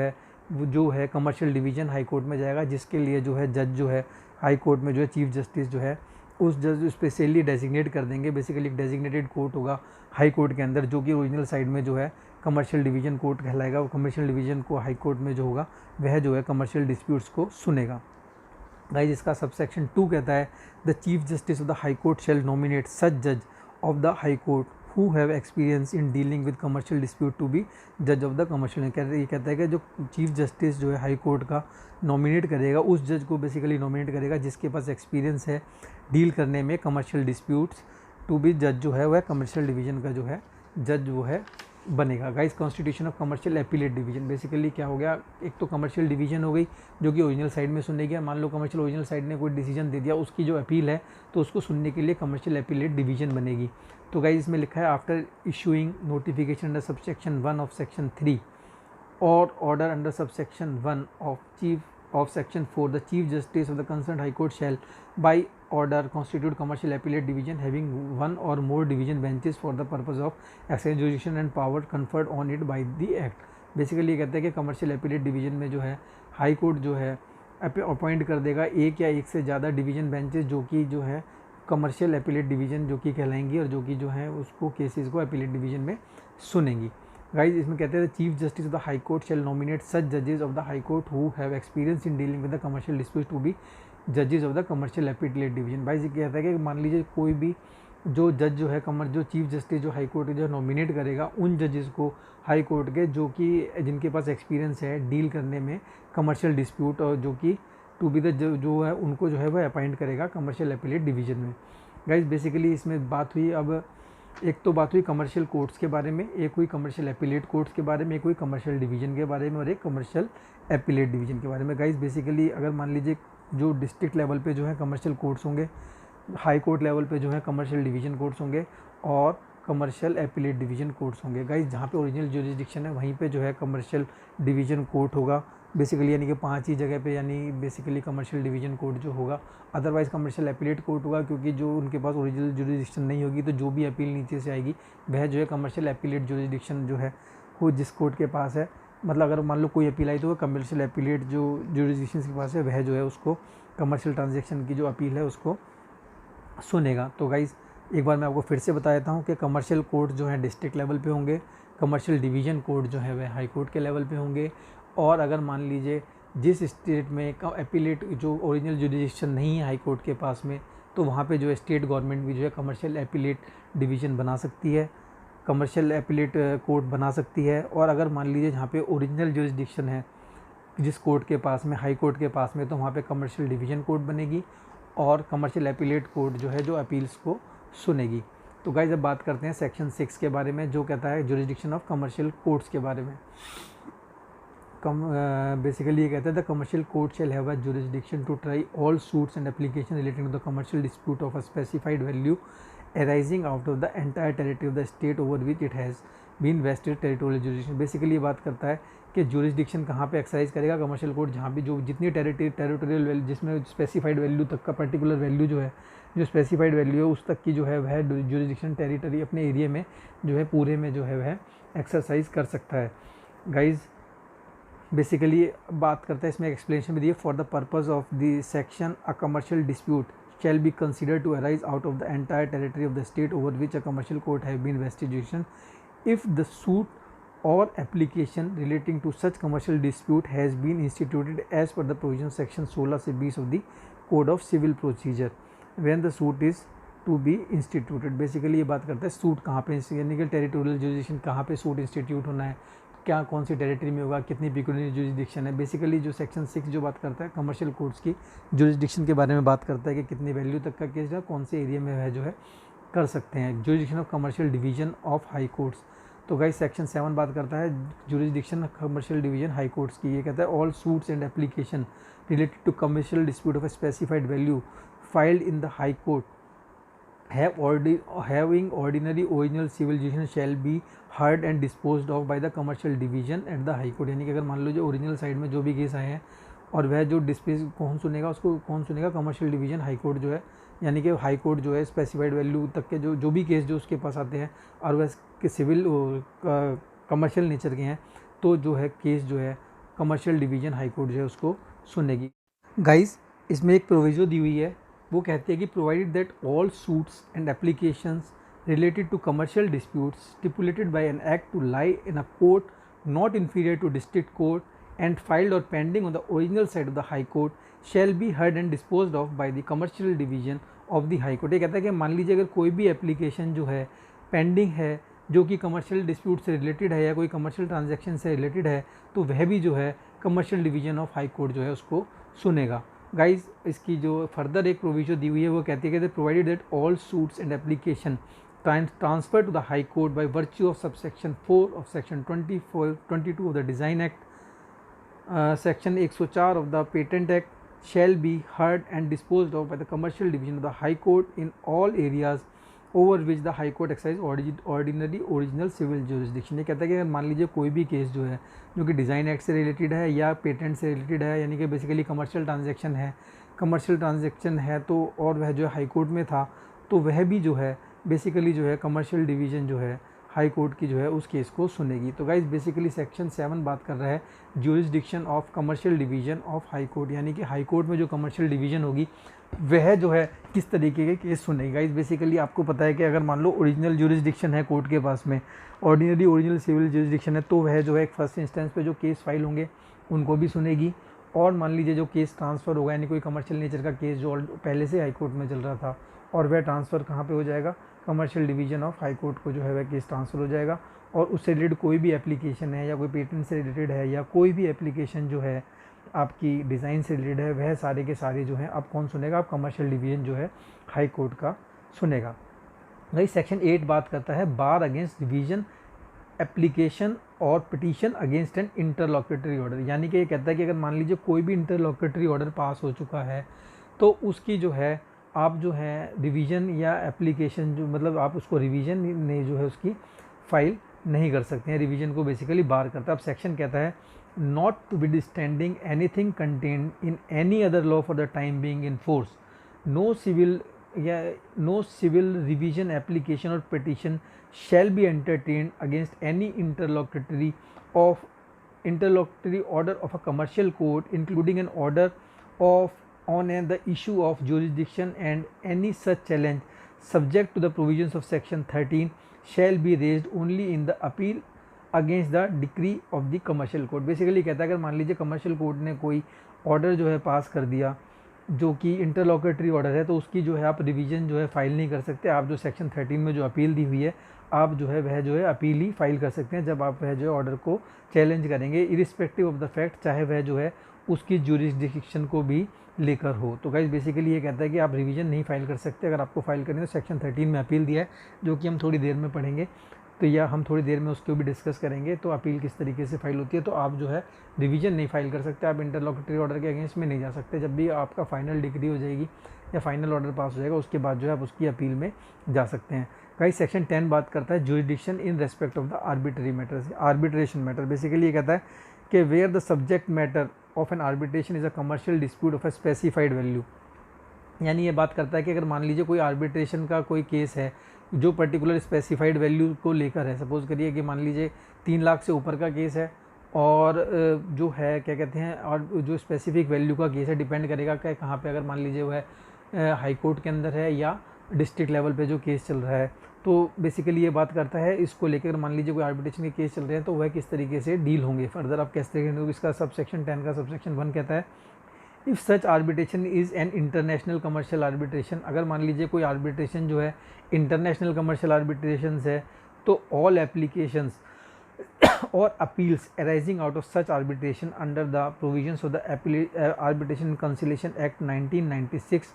है कमर्शियल डिवीज़न हाई कोर्ट में जाएगा, जिसके लिए जो है जज जो है हाई कोर्ट में जो है चीफ जस्टिस जो है उस जज स्पेशली डेजिग्नेट कर देंगे। बेसिकली एक डेजिग्नेटेड कोर्ट होगा हाई कोर्ट के अंदर जो कि ओरिजिनल साइड में जो है कमर्शियल डिवीज़न कोर्ट कहलाएगा। वो कमर्शियल डिवीज़न को हाई कोर्ट में जो होगा वह जो है कमर्शियल डिस्प्यूट्स को सुनेगा। गाइस इसका सबसेक्शन 2 कहता है the chief justice of the high court shell nominate सच जज of the high court who have experience in dealing with commercial dispute to be जज ऑफ द कमर्शियल। ये कहता है कि जो चीफ जस्टिस जो है हाई कोर्ट का नॉमिनेट करेगा, उस जज को बेसिकली नॉमिनेट करेगा जिसके पास एक्सपीरियंस है डील करने में कमर्शियल डिस्प्यूट्स, टू बी जज जो है वह कमर्शियल डिवीज़न का जो है जज वो है बनेगा। Guys constitution of commercial appellate division, basically क्या हो गया, एक तो कमर्शियल डिवीजन हो गई जो कि ओरिजिनल साइड में सुनने गया। मान लो कमर्शियल ओरिजिनल साइड ने कोई डिसीजन दे दिया, उसकी जो अपील है तो उसको सुनने के लिए कमर्शियल एपीलेट डिवीजन बनेगी। तो गाइस इसमें लिखा है after issuing notification under subsection 1 of section 3 और order under subsection 1 of section 4, the chief justice of the concerned high court shall by order constitute commercial appellate division having one or more division benches for the purpose of exercising jurisdiction and power conferred on it by the act। Basically ये कहते हैं कि commercial appellate division में जो है high court जो है appoint कर देगा एक या एक से ज़्यादा डिवीजन बेंचेस जो कि जो है कमर्शियल एपीलेट डिवीजन जो कि कहलाएंगी और जो कि जो है उसको केसेस को एपीलेट डिवीजन में सुनेंगी। गाइज इसमें कहते हैं chief justice of the high court shell nominate सच जजेस of the high court who have experience in dealing with the commercial dispute to be जजेस of the commercial appellate division. भाई ये कहता है कि मान लीजिए कोई भी जो जज जो है जो चीफ जस्टिस जो हाई कोर्ट जो नॉमिनेट करेगा उन जजेस को हाई कोर्ट के जो कि जिनके पास एक्सपीरियंस है डील करने में कमर्शियल डिस्प्यूट और जो कि टू बी द जो है उनको जो है वह अपॉइंट करेगा कमर्शियल एपीलेट डिवीजन में। गाइज बेसिकली इसमें बात हुई अब एक तो बात हुई कमर्शियल कोर्ट्स के बारे में, एक हुई कमर्शियल एपिलेट कोर्ट्स के बारे में, एक हुई कमर्शियल डिवीज़न के बारे में और एक कमर्शियल एपिलेट डिवीज़न के बारे में। गाइस बेसिकली अगर मान लीजिए जो डिस्ट्रिक्ट लेवल पे जो है कमर्शियल कोर्ट्स होंगे, हाई कोर्ट लेवल पे जो है कमर्शियल डिवीज़न कोर्ट्स होंगे और कमर्शियल एपिलेट डिवीज़न कोर्ट्स होंगे। गाइस जहाँ पे ओरिजिनल ज्यूरिसडिक्शन है वहीं पे जो है कमर्शियल डिवीज़न कोर्ट होगा बेसिकली, यानी कि 5 ही जगह पे, यानी बेसिकली कमर्शियल डिवीज़न कोर्ट जो होगा। अदरवाइज़ कमर्शियल एपिलेट कोर्ट होगा, क्योंकि जो उनके पास ओरिजिनल ज्यूरिसडिक्शन नहीं होगी तो जो भी अपील नीचे से आएगी वह जो है कमर्शियल एपिलेट ज्यूरिसडिक्शन जो है वो जिस कोर्ट के पास है, मतलब अगर मान लो कोई अपील आई तो वह कमर्शियल एपिलेट जो ज्यूरिसडिक्शन के पास है वह जो है उसको कमर्शियल ट्रांजेक्शन की जो अपील है उसको सुनेगा। तो गाइज़ एक बार मैं आपको फिर से बता देता हूँ कि कमर्शियल कोर्ट जो है डिस्ट्रिक्ट लेवल पे होंगे, कमर्शियल डिवीज़न कोर्ट जो है वह हाई कोर्ट के लेवल पे होंगे। और अगर मान लीजिए जिस स्टेट में एपिलेट जो ओरिजिनल जुरिडिक्शन नहीं है हाई कोर्ट के पास में, तो वहाँ पे जो है स्टेट गवर्नमेंट भी जो है कमर्शियल एपिलेट डिवीज़न बना सकती है, कमर्शियल एपिलेट कोर्ट बना सकती है। और अगर मान लीजिए जहाँ पे ओरिजिनल जुरिडिक्शन है जिस कोर्ट के पास में, हाई कोर्ट के पास में, तो वहाँ पे कमर्शियल डिवीज़न कोर्ट बनेगी और कमर्शियल एपिलेट कोर्ट जो है जो अपील्स को सुनेगी। तो गाइस अब बात करते हैं सेक्शन 6 के बारे में, जो कहता है जुरिडिक्शन ऑफ कमर्शियल कोर्ट्स के बारे में। बेसिकली ये कहता है the commercial court shall have a jurisdiction to try all suits and application relating to the commercial dispute of a specified value arising out of the entire territory of the state over which it has been vested territorial jurisdiction। Basically ये बात करता है कि jurisdiction कहाँ पे exercise करेगा commercial court, जहाँ भी जो जितनी टेरिटोरियल वैल्यू जिसमें स्पेसिफाइड वैल्यू तक का पर्टिकुलर वैल्यू जो है, जो स्पेसिफाइड वैल्यू है उस तक की जो है वह जुरिडिक्शन टेरिटरी अपने एरिया में जो है पूरे में जो है वह एक्सरसाइज कर सकता है। गाइज बेसिकली बात करता है, इसमें एक्सप्लेनेशन भी दी है, for the purpose of the section a commercial dispute shall be considered to arise out of the entire territory of the state over which a commercial court have been vested jurisdiction if the suit or application relating to such commercial dispute has been instituted as per the provision section 16 से 20 of the code of civil procedure when the suit is to be instituted। Basically ये बात करता है suit कहाँ पे, यानी कि territorial jurisdiction कहाँ पे सूट इंस्टीट्यूट होना है, क्या कौन सी टेरिटरी में होगा, कितनी पिक्यूलियर जुरिडिक्शन है। बेसिकली जो सेक्शन 6 जो बात करता है कमर्शियल कोर्ट्स की जुरिडिक्शन के बारे में बात करता है कि कितनी वैल्यू तक का केस है, कौन से एरिया में वह जो है कर सकते हैं। Jurisdiction of commercial division of high courts, तो गाइस सेक्शन 7 बात करता है jurisdiction commercial division high courts की। ये कहता है all suits and application related to commercial dispute of a specified value filed in the high court having ordinary original civil jurisdiction shall be heard and disposed of by the commercial division at the high court। यानी कि अगर मान लो जो original side में जो भी case आए हैं और वह जो डिस्प्यूट कौन सुनेगा, उसको कौन सुनेगा, कमर्शियल डिवीजन हाई कोर्ट जो है, यानी कि हाई कोर्ट जो है स्पेसिफाइड वैल्यू तक के जो भी केस जो उसके पास आते हैं और वह सिविल कमर्शियल नेचर के हैं, तो जो है केस जो है कमर्शियल डिवीजन हाई कोर्ट जो है उसको सुनेगी। गाइस इसमें एक प्रोविजो दी हुई है, वो कहती है कि provided that all suits and applications related to commercial disputes stipulated by an act to lie in a court not inferior to district court and filed और pending on the original side of the high court shall be heard and disposed of by the commercial division of the high court. ये कहता है कि मान लीजिए अगर कोई भी एप्लीकेशन जो है पेंडिंग है जो कि कमर्शियल डिस्प्यूट से रिलेटेड है या कोई कमर्शियल ट्रांजैक्शन से रिलेटेड है, तो वह भी जो है commercial division of high court जो है उसको सुनेगा। गाइज इसकी जो फर्दर एक प्रोविजन दी हुई है वो कहती है कि provided that all suits and application transfer to the high court by virtue of subsection 4 of section 22 of the design act, section 104 of the patent act shall be heard and disposed of by the commercial division of the high court in all areas over which the high court exercise ordinary original civil jurisdiction. ये कहता है कि अगर मान लीजिए कोई भी case जो है जो कि डिज़ाइन एक्ट से रिलेटेड है या पेटेंट से रिलेटेड है, यानी कि बेसिकली कमर्शियल ट्रांजैक्शन है तो और वह जो है हाई कोर्ट में था, तो वह भी जो है बेसिकली जो है कमर्शियल डिवीज़न जो है हाई कोर्ट की जो है उस केस को सुनेगी। तो गाइज बेसिकली सेक्शन 7 बात कर रहा है jurisdiction of commercial division of high court, यानी कि हाई कोर्ट में जो कमर्शियल डिवीज़न होगी वह जो है किस तरीके के केस सुनेगी। गाइज बेसिकली आपको पता है कि अगर मान लो ओरिजिनल ज्यूरिसडिक्शन है कोर्ट के पास में, ऑर्डिनरी ओरिजिनल सिविल ज्यूरिसडिक्शन है, तो वह जो है एक फर्स्ट इंस्टेंस पे जो केस फाइल होंगे उनको भी सुनेगी। और मान लीजिए जो केस ट्रांसफ़र होगा, यानी कोई कमर्शियल नेचर का केस जो पहले से हाई कोर्ट में चल रहा था और वह ट्रांसफ़र कहाँ पे हो जाएगा, commercial division of high court को जो है वह केस ट्रांसफ़र हो जाएगा। और उससे रिलेटेड कोई भी एप्लीकेशन है या कोई पेटेंट से रिलेटेड है या कोई भी एप्लीकेशन जो है आपकी डिज़ाइन से रिलेटेड है, वह सारे के सारे जो हैं अब कौन सुनेगा, अब कमर्शियल डिवीज़न जो है हाई कोर्ट का सुनेगा। भाई सेक्शन 8 बात करता है बार अगेंस्ट रिवीजन एप्लीकेशन और पिटीशन अगेंस्ट एन इंटरलॉकेटरी ऑर्डर, यानी कि ये कहता है कि अगर मान लीजिए कोई भी इंटरलॉकेटरी ऑर्डर पास हो चुका है तो उसकी जो है आप जो है रिवीजन या एप्लीकेशन जो मतलब आप उसको रिवीजन ने जो है उसकी फाइल नहीं कर सकते हैं, रिवीजन को बेसिकली बार करता है। अब सेक्शन कहता है notwithstanding anything contained in any other law for the time being in force, no civil या नो सिविल रिवीजन एप्लीकेशन और petition shall be entertained against any interlocutory order of a commercial court, including an order on the issue of jurisdiction, and any such challenge subject to the provisions of section 13 shall be raised only in the appeal against the decree of the commercial court। Basically कहता है अगर मान लीजिए commercial court ने कोई order जो है पास कर दिया जो कि इंटरलॉकेटरी ऑर्डर है, तो उसकी जो है आप रिवीजन जो है फाइल नहीं कर सकते। आप जो सेक्शन 13 में जो अपील दी हुई है आप जो है वह जो है अपील ही फाइल कर सकते हैं जब आप वह जो है ऑर्डर को चैलेंज करेंगे, इरिस्पेक्टिव ऑफ द फैक्ट, चाहे वह जो है उसकी ज्यूरिसडिक्शन को भी लेकर हो। तो गाइस बेसिकली ये कहता है कि आप रिवीजन नहीं फाइल कर सकते। अगर आपको फाइल करनी है तो सेक्शन 13 में अपील दिया है जो कि हम थोड़ी देर में पढ़ेंगे, तो या हम थोड़ी देर में उसको भी डिस्कस करेंगे। तो अपील किस तरीके से फाइल होती है, तो आप जो है रिवीजन नहीं फाइल कर सकते, आप इंटरलॉकेटरी ऑर्डर के अगेंस्ट में नहीं जा सकते। जब भी आपका फाइनल डिग्री हो जाएगी या फाइनल ऑर्डर पास हो जाएगा उसके बाद जो है आप उसकी अपील में जा सकते हैं। गाइस सेक्शन 10 बात करता है jurisdiction in respect of the arbitrary matters, arbitration matter. Basically ये कहता है कि where the subject matter of an arbitration is a commercial dispute of a specified value, यानी ये बात करता है कि अगर मान लीजिए कोई आर्बिट्रेशन का कोई केस है जो पर्टिकुलर स्पेसिफाइड वैल्यू को लेकर है, सपोज़ करिए कि मान लीजिए 3 लाख से ऊपर का केस है और जो है क्या कहते हैं और जो स्पेसिफिक वैल्यू का केस है डिपेंड करेगा कि कहाँ पे, अगर मान लीजिए वो है हाई कोर्ट के अंदर है या डिस्ट्रिक्ट लेवल पे जो केस चल रहा है। तो बेसिकली ये बात करता है इसको लेकर मान लीजिए कोई आर्बिट्रेशन के केस चल रहे हैं तो वह किस तरीके से डील होंगे फर्दर, आप कैसे तरीके। इसका सब सेक्शन 10 का सब सेक्शन 1 कहता है if such arbitration is an international commercial arbitration, अगर मान लीजिए कोई आर्बिट्रेशन जो है इंटरनेशनल कमर्शियल आर्बिट्रेशन है तो ऑल एप्लीकेशंस और appeals arising out of such arbitration under the provisions of the arbitration conciliation act 1996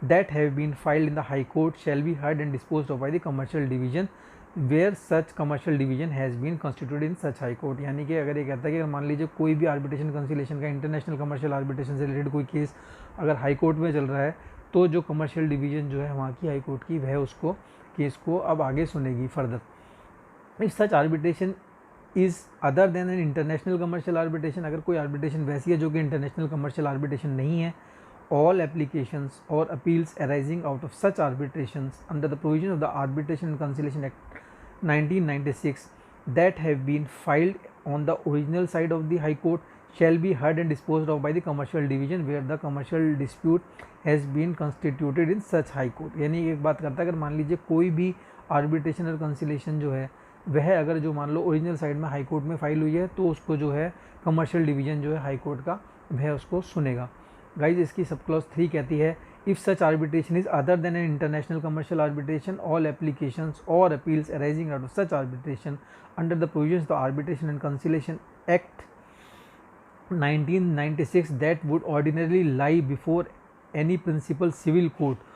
that have been filed in the High Court shall be heard and disposed of by the commercial division where such commercial division has been constituted in such High Court। यानी कि अगर ये कहता है कि अगर मान लीजिए कोई भी आर्बिट्रेशन कंसिलेशन का इंटरनेशनल कमर्शियल आर्बिट्रेशन से रिलेटेड कोई केस अगर हाई कोर्ट में चल रहा है तो जो कमर्शियल डिवीजन जो है वहाँ की हाई कोर्ट की वह उसको केस को अब आगे सुनेगी further. If such arbitration is other than an international commercial arbitration, अगर कोई आर्बिट्रेशन वैसी है जो कि इंटरनेशनल कमर्शियल आर्बिट्रेशन नहीं है, all applications or appeals arising out of such arbitrations under the provision of the Arbitration and Conciliation Act 1996 that have been filed on the original side of the High Court shall be heard and disposed of by the commercial division where the commercial dispute has been constituted in such High Court। यानी एक बात करता है अगर मान लीजिए कोई भी आर्बिट्रेशन और कंसिलेशन जो है वह अगर जो मान लो ओरिजिनल साइड में हाई कोर्ट में फाइल हुई है तो उसको जो है कमर्शियल डिवीजन जो है हाई कोर्ट का वह उसको सुनेगा। गाइज इसकी सब क्लॉज 3 कहती है if such arbitration is other than an international commercial arbitration all applications और appeals arising out of such arbitration under the provisions of the arbitration and conciliation act 1996 that would ordinarily lie before any principal civil court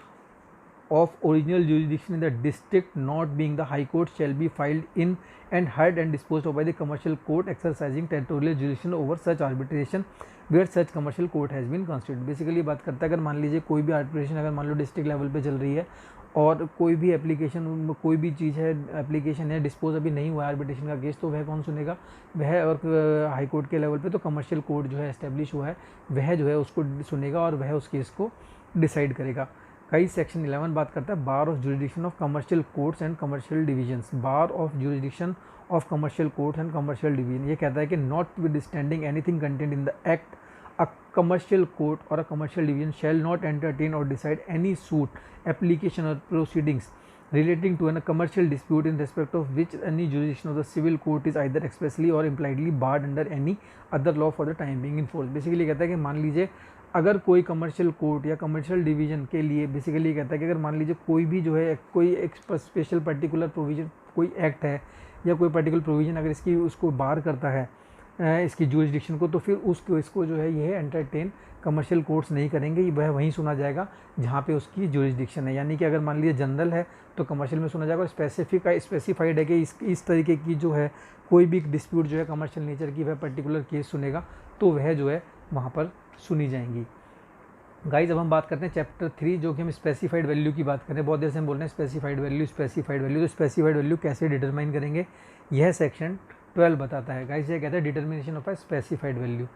of original jurisdiction in the district not being the high court shall be filed in and heard and disposed of by the commercial court exercising territorial jurisdiction over such arbitration where such commercial court has been constituted। Basically बात करता है अगर मान लीजिए कोई भी arbitration अगर मान लो डिस्ट्रिक्ट लेवल पे चल रही है और कोई भी एप्लीकेशन कोई भी चीज़ है एप्लीकेशन है डिस्पोज अभी नहीं हुआ आर्बिट्रेशन का केस, तो वह कौन सुनेगा, वह और हाई कोर्ट के लेवल पे तो कमर्शियल कोर्ट जो है एस्टेब्लिश हुआ है वह जो है उसको सुनेगा और वह उस केस को डिसाइड करेगा। कई सेक्शन 11 बात करता है bar of jurisdiction of commercial courts and commercial divisions, bar of jurisdiction of commercial courts and commercial division. ये कहता है कि notwithstanding anything content in the act a commercial court or a commercial division shall not entertain or decide any suit, application or proceedings relating to a commercial dispute in respect of which any jurisdiction of the civil court is either expressly or impliedly barred under any other law for the time being in force। Basically कहता है कि मान लीजिए अगर कोई commercial court या commercial division के लिए बेसिकली कहता है कि अगर मान लीजिए कोई भी जो है कोई एक स्पेशल पर्टिकुलर प्रोविजन कोई एक्ट है या कोई पर्टिकुलर प्रोविजन अगर इसकी उसको बार करता है इसकी जुरिसडिक्शन को, तो फिर उसको इसको जो है यह एंटरटेन कमर्शियल कोर्ट्स नहीं करेंगे, वह वहीं सुना जाएगा जहाँ पे उसकी जुरिस्डिक्शन है। यानी कि अगर मान लीजिए जनरल है तो कमर्शियल में सुना जाएगा, स्पेसिफाइड है कि इस तरीके की जो है कोई भी डिस्प्यूट जो है कमर्शियल नेचर की वह पर्टिकुलर केस सुनेगा तो वह जो है वहाँ पर सुनी जाएंगी। गाइज अब हम बात करते हैं चैप्टर 3 जो कि हम स्पेसिफाइड वैल्यू की बात करें। बहुत देर से हम बोल रहे हैं स्पेसिफाइड वैल्यू तो स्पेसिफाइड वैल्यू कैसे डिटरमाइन करेंगे यह सेक्शन 12 बताता है। गाइज ये कहता है determination of a specified value.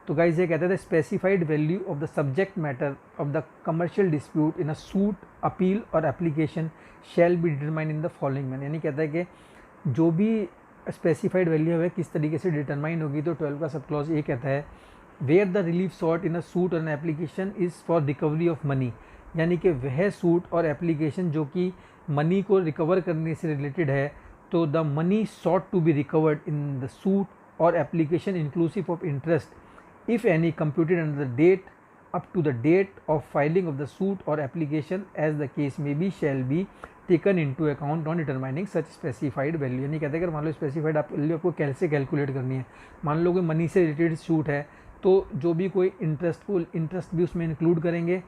तो गाइज ये कहते हैं specified value of the subject matter of the commercial dispute in a suit, appeal और application shall be determine in the following manner. यानी कहता है कि जो भी स्पेसिफाइड वैल्यू है किस तरीके से डिटरमाइन होगी। तो 12 का सब क्लॉज ये कहता है where the relief sought in a suit और an application is for recovery of money. यानी कि वह सूट और एप्लीकेशन जो कि मनी को रिकवर करने से रिलेटेड है, तो the money sought to be recovered in the suit और application inclusive of interest if any computed under the date up to the date of filing of the suit और application as the case may be shall be taken into account on determining such specified value. यानी कहते हैं अगर मान लो specified value आपको कैसे calculate करनी है। मान लो कि मनी से रिलेटेड सूट है तो जो भी कोई इंटरेस्ट भी उसमें इंक्लूड करेंगे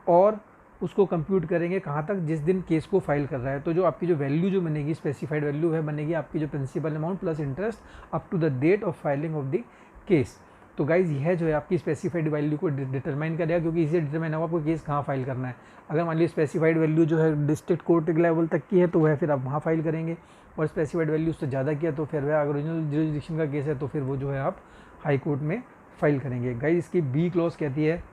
और उसको कंप्यूट करेंगे कहाँ तक, जिस दिन केस को फाइल कर रहा है। तो जो आपकी जो वैल्यू जो बनेगी स्पेसिफाइड वैल्यू है बनेगी आपकी जो principal amount plus interest up to the date of filing of the case. तो गाइज यह जो है आपकी स्पेसिफाइड वैल्यू को डिटरमाइन करेगा, क्योंकि इसे डिटरमाइन होगा आपको केस कहाँ फाइल करना है। अगर मान लीजिए स्पेसिफाइड वैल्यू जो है डिस्ट्रिक्ट कोर्ट लेवल तक की है तो वह फिर आप वहाँ फाइल करेंगे, और स्पेसिफाइड वैल्यू उससे ज़्यादा किया तो फिर वह अगर ओरिजिनल जुरिस्डिक्शन का केस है तो फिर वो जो है आप हाई कोर्ट में फाइल करेंगे। गाइज इसकी बी क्लॉज कहती है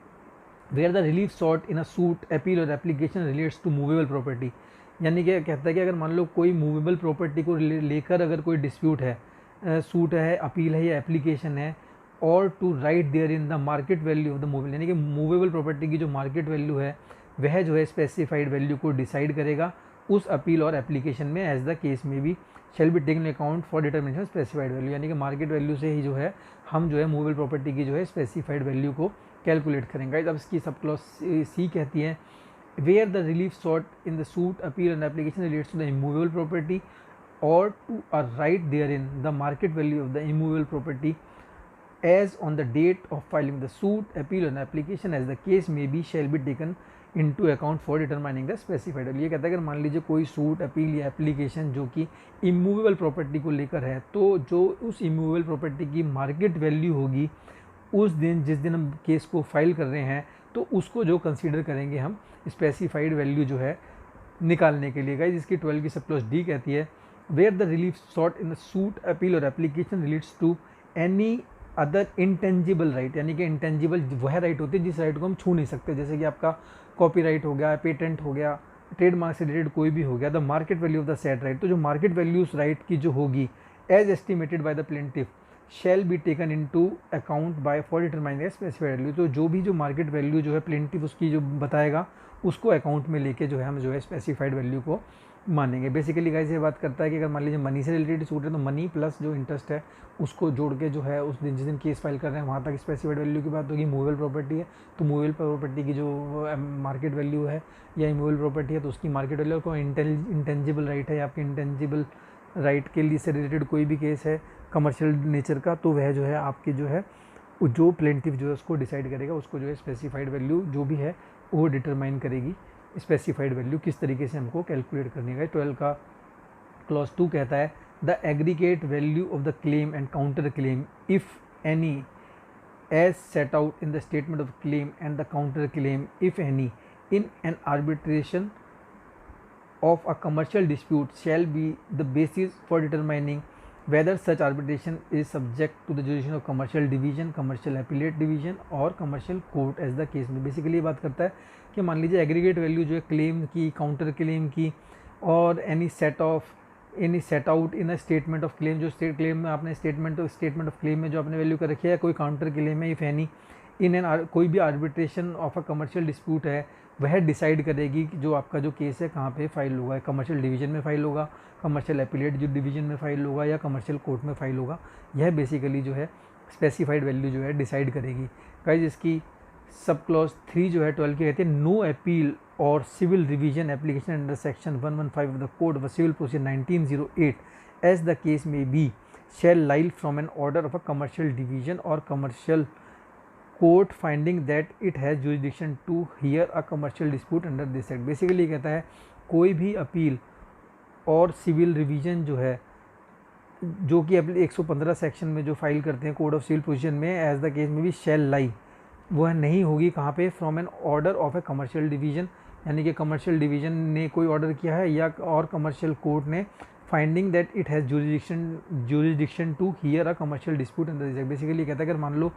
where the relief sought in a suit, appeal और application relates to movable property. यानी कि कहता है कि अगर मान लो कोई मूवेबल प्रॉपर्टी को लेकर अगर कोई डिस्प्यूट है, सूट है, अपील है या एप्लीकेशन है, और to right therein the market value of the movable. यानी कि मूवेबल प्रॉपर्टी की जो मार्केट वैल्यू है वह जो है स्पेसिफाइड वैल्यू को डिसाइड करेगा उस अपील और एप्लीकेशन में एज द केस में भी शैल be taken account for determination specified value. यानी कि मार्केट वैल्यू से ही जो है हम जो है मूवेबल प्रॉपर्टी की जो है स्पेसिफाइड वैल्यू को कैलकुलेट करेंगे। अब इसकी सब क्लॉज सी कहती है where the relief sought in the suit, appeal and application relates to the immovable property or to a right therein the market value of the immovable property as on the date of filing the suit, appeal and application as the case may be shall be taken into account for determining the specified value। ये कहता है अगर मान लीजिए कोई suit, appeal या application जो कि इमूवेबल प्रॉपर्टी को लेकर है, तो जो उस इमूवेबल प्रॉपर्टी की मार्केट वैल्यू होगी उस दिन जिस दिन हम केस को फाइल कर रहे हैं, तो उसको जो कंसीडर करेंगे हम स्पेसिफाइड वैल्यू जो है निकालने के लिए। गाइस इसकी 12 की सब क्लॉज डी कहती है where the relief sought in the suit, appeal और application relates to any other intangible right. यानी कि इंटेंजिबल वह राइट होती है जिस राइट को हम छू नहीं सकते, जैसे कि आपका कॉपीराइट हो गया, पेटेंट हो गया, ट्रेडमार्क से रिलेटेड कोई भी हो गया। The market value of the set right, तो जो मार्केट वैल्यू उस राइट की जो होगी as estimated by the plaintiff shall be taken into account by for determining specified value. तो जो भी जो मार्केट वैल्यू जो है प्लेंटिफ उसकी जो बताएगा उसको अकाउंट में लेके जो है हम जो है स्पेसिफाइड वैल्यू को मानेंगे। बेसिकली गाइस ये बात करता है कि अगर मान लीजिए मनी से रिलेटेड सूट है तो मनी प्लस जो इंटरेस्ट है उसको जोड़ के जो है उस दिन जिस दिन केस फाइल कर रहे हैं वहाँ तक स्पेसिफाइड वैल्यू की बात होगी। मूवेबल प्रॉपर्टी है तो मूवेबल प्रॉपर्टी की जो मार्केट वैल्यू है या इमूवेबल प्रॉपर्टी है तो उसकी मार्केट वैल्यू को इंटेंजिबल राइट है या आपके इंटेंजिबल राइट के लिए से रिलेटेड कोई भी केस है कमर्शियल नेचर का, तो वह जो है आपकी जो है जो प्लेंटिफ जो है उसको डिसाइड करेगा, उसको जो है स्पेसिफाइड वैल्यू जो भी है वो डिटरमाइन करेगी स्पेसिफाइड वैल्यू किस तरीके से हमको कैलकुलेट करनी है। 12 का क्लॉज 2 कहता है the aggregate value of the claim and counter claim if any as set out in the statement of claim and the counter claim if any in an arbitration of a commercial dispute shall be the basis for determining whether such arbitration is subject to the jurisdiction of commercial division, commercial appellate division और commercial court as the case में। Basically ये बात करता है कि मान लीजिए aggregate value जो है क्लेम की, काउंटर क्लेम की और any set out in a statement of claim, जो क्लेम में आपने स्टेटमेंट ऑफ क्लेम में जो आपने वैल्यू कर रखी है, कोई काउंटर क्लेम है इफ़ एनी इन एन कोई भी arbitration of a commercial dispute है, वह डिसाइड करेगी कि जो आपका जो केस है कहाँ पे फाइल होगा, कमर्शियल डिवीजन में फाइल होगा, कमर्शियल एपिलेट जो डिवीजन में फाइल होगा या कमर्शियल कोर्ट में फाइल होगा। यह बेसिकली जो है स्पेसिफाइड वैल्यू जो है डिसाइड करेगी। गाइस इसकी सब क्लॉज 3 जो है 12 की कहते हैं no appeal or civil revision application under section 115 of the code of civil procedure 1908 as the case may be shall lie from an order of a commercial division or commercial court finding that it has jurisdiction to hear a commercial dispute under this act. Basically कहता है कोई भी appeal or civil revision जो है, जो कि अपने 115 section में जो फाइल करते हैं कोड ऑफ सिविल प्रोसीजर में, एज द केस में भी शैल लाई, वह नहीं होगी कहाँ पे, from an order of a commercial division, यानी कि कमर्शियल डिवीजन ने कोई ऑर्डर किया है या और कमर्शियल कोर्ट ने finding that it has jurisdiction to hear a commercial dispute under this act. Basically कहता है अगर मान लो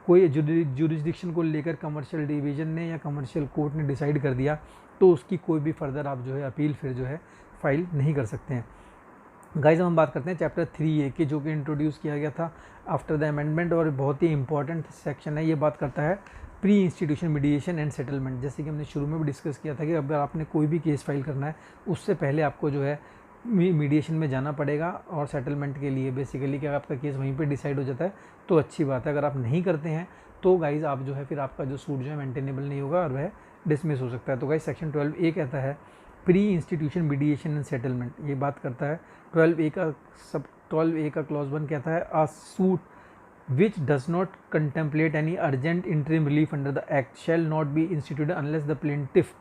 कोई जुरिडिक्शन को लेकर कमर्शियल डिवीजन ने या कमर्शियल कोर्ट ने डिसाइड कर दिया, तो उसकी कोई भी फर्दर आप जो है अपील फिर जो है फाइल नहीं कर सकते हैं। गाइस हम बात करते हैं चैप्टर 3A की, जो कि इंट्रोड्यूस किया गया था आफ्टर द अमेंडमेंट, और बहुत ही इंपॉर्टेंट सेक्शन है। ये बात करता है pre institution mediation and settlement. जैसे कि हमने शुरू में भी डिस्कस किया था कि अगर आपने कोई भी केस फाइल करना है, उससे पहले आपको जो है मीडिएशन में जाना पड़ेगा, और सेटलमेंट के लिए बेसिकली कि आपका केस वहीं पे डिसाइड हो जाता है तो अच्छी बात है। अगर आप नहीं करते हैं तो गाइज आप जो है फिर आपका जो सूट जो है मेंटेनेबल नहीं होगा और वह डिसमिस हो सकता है। तो गाइज सेक्शन 12A कहता है pre institution mediation and settlement, ये बात करता है। 12A का क्लॉज 1 कहता है अ suit which does not contemplate any urgent interim relief under the act shall not be instituted unless the plaintiff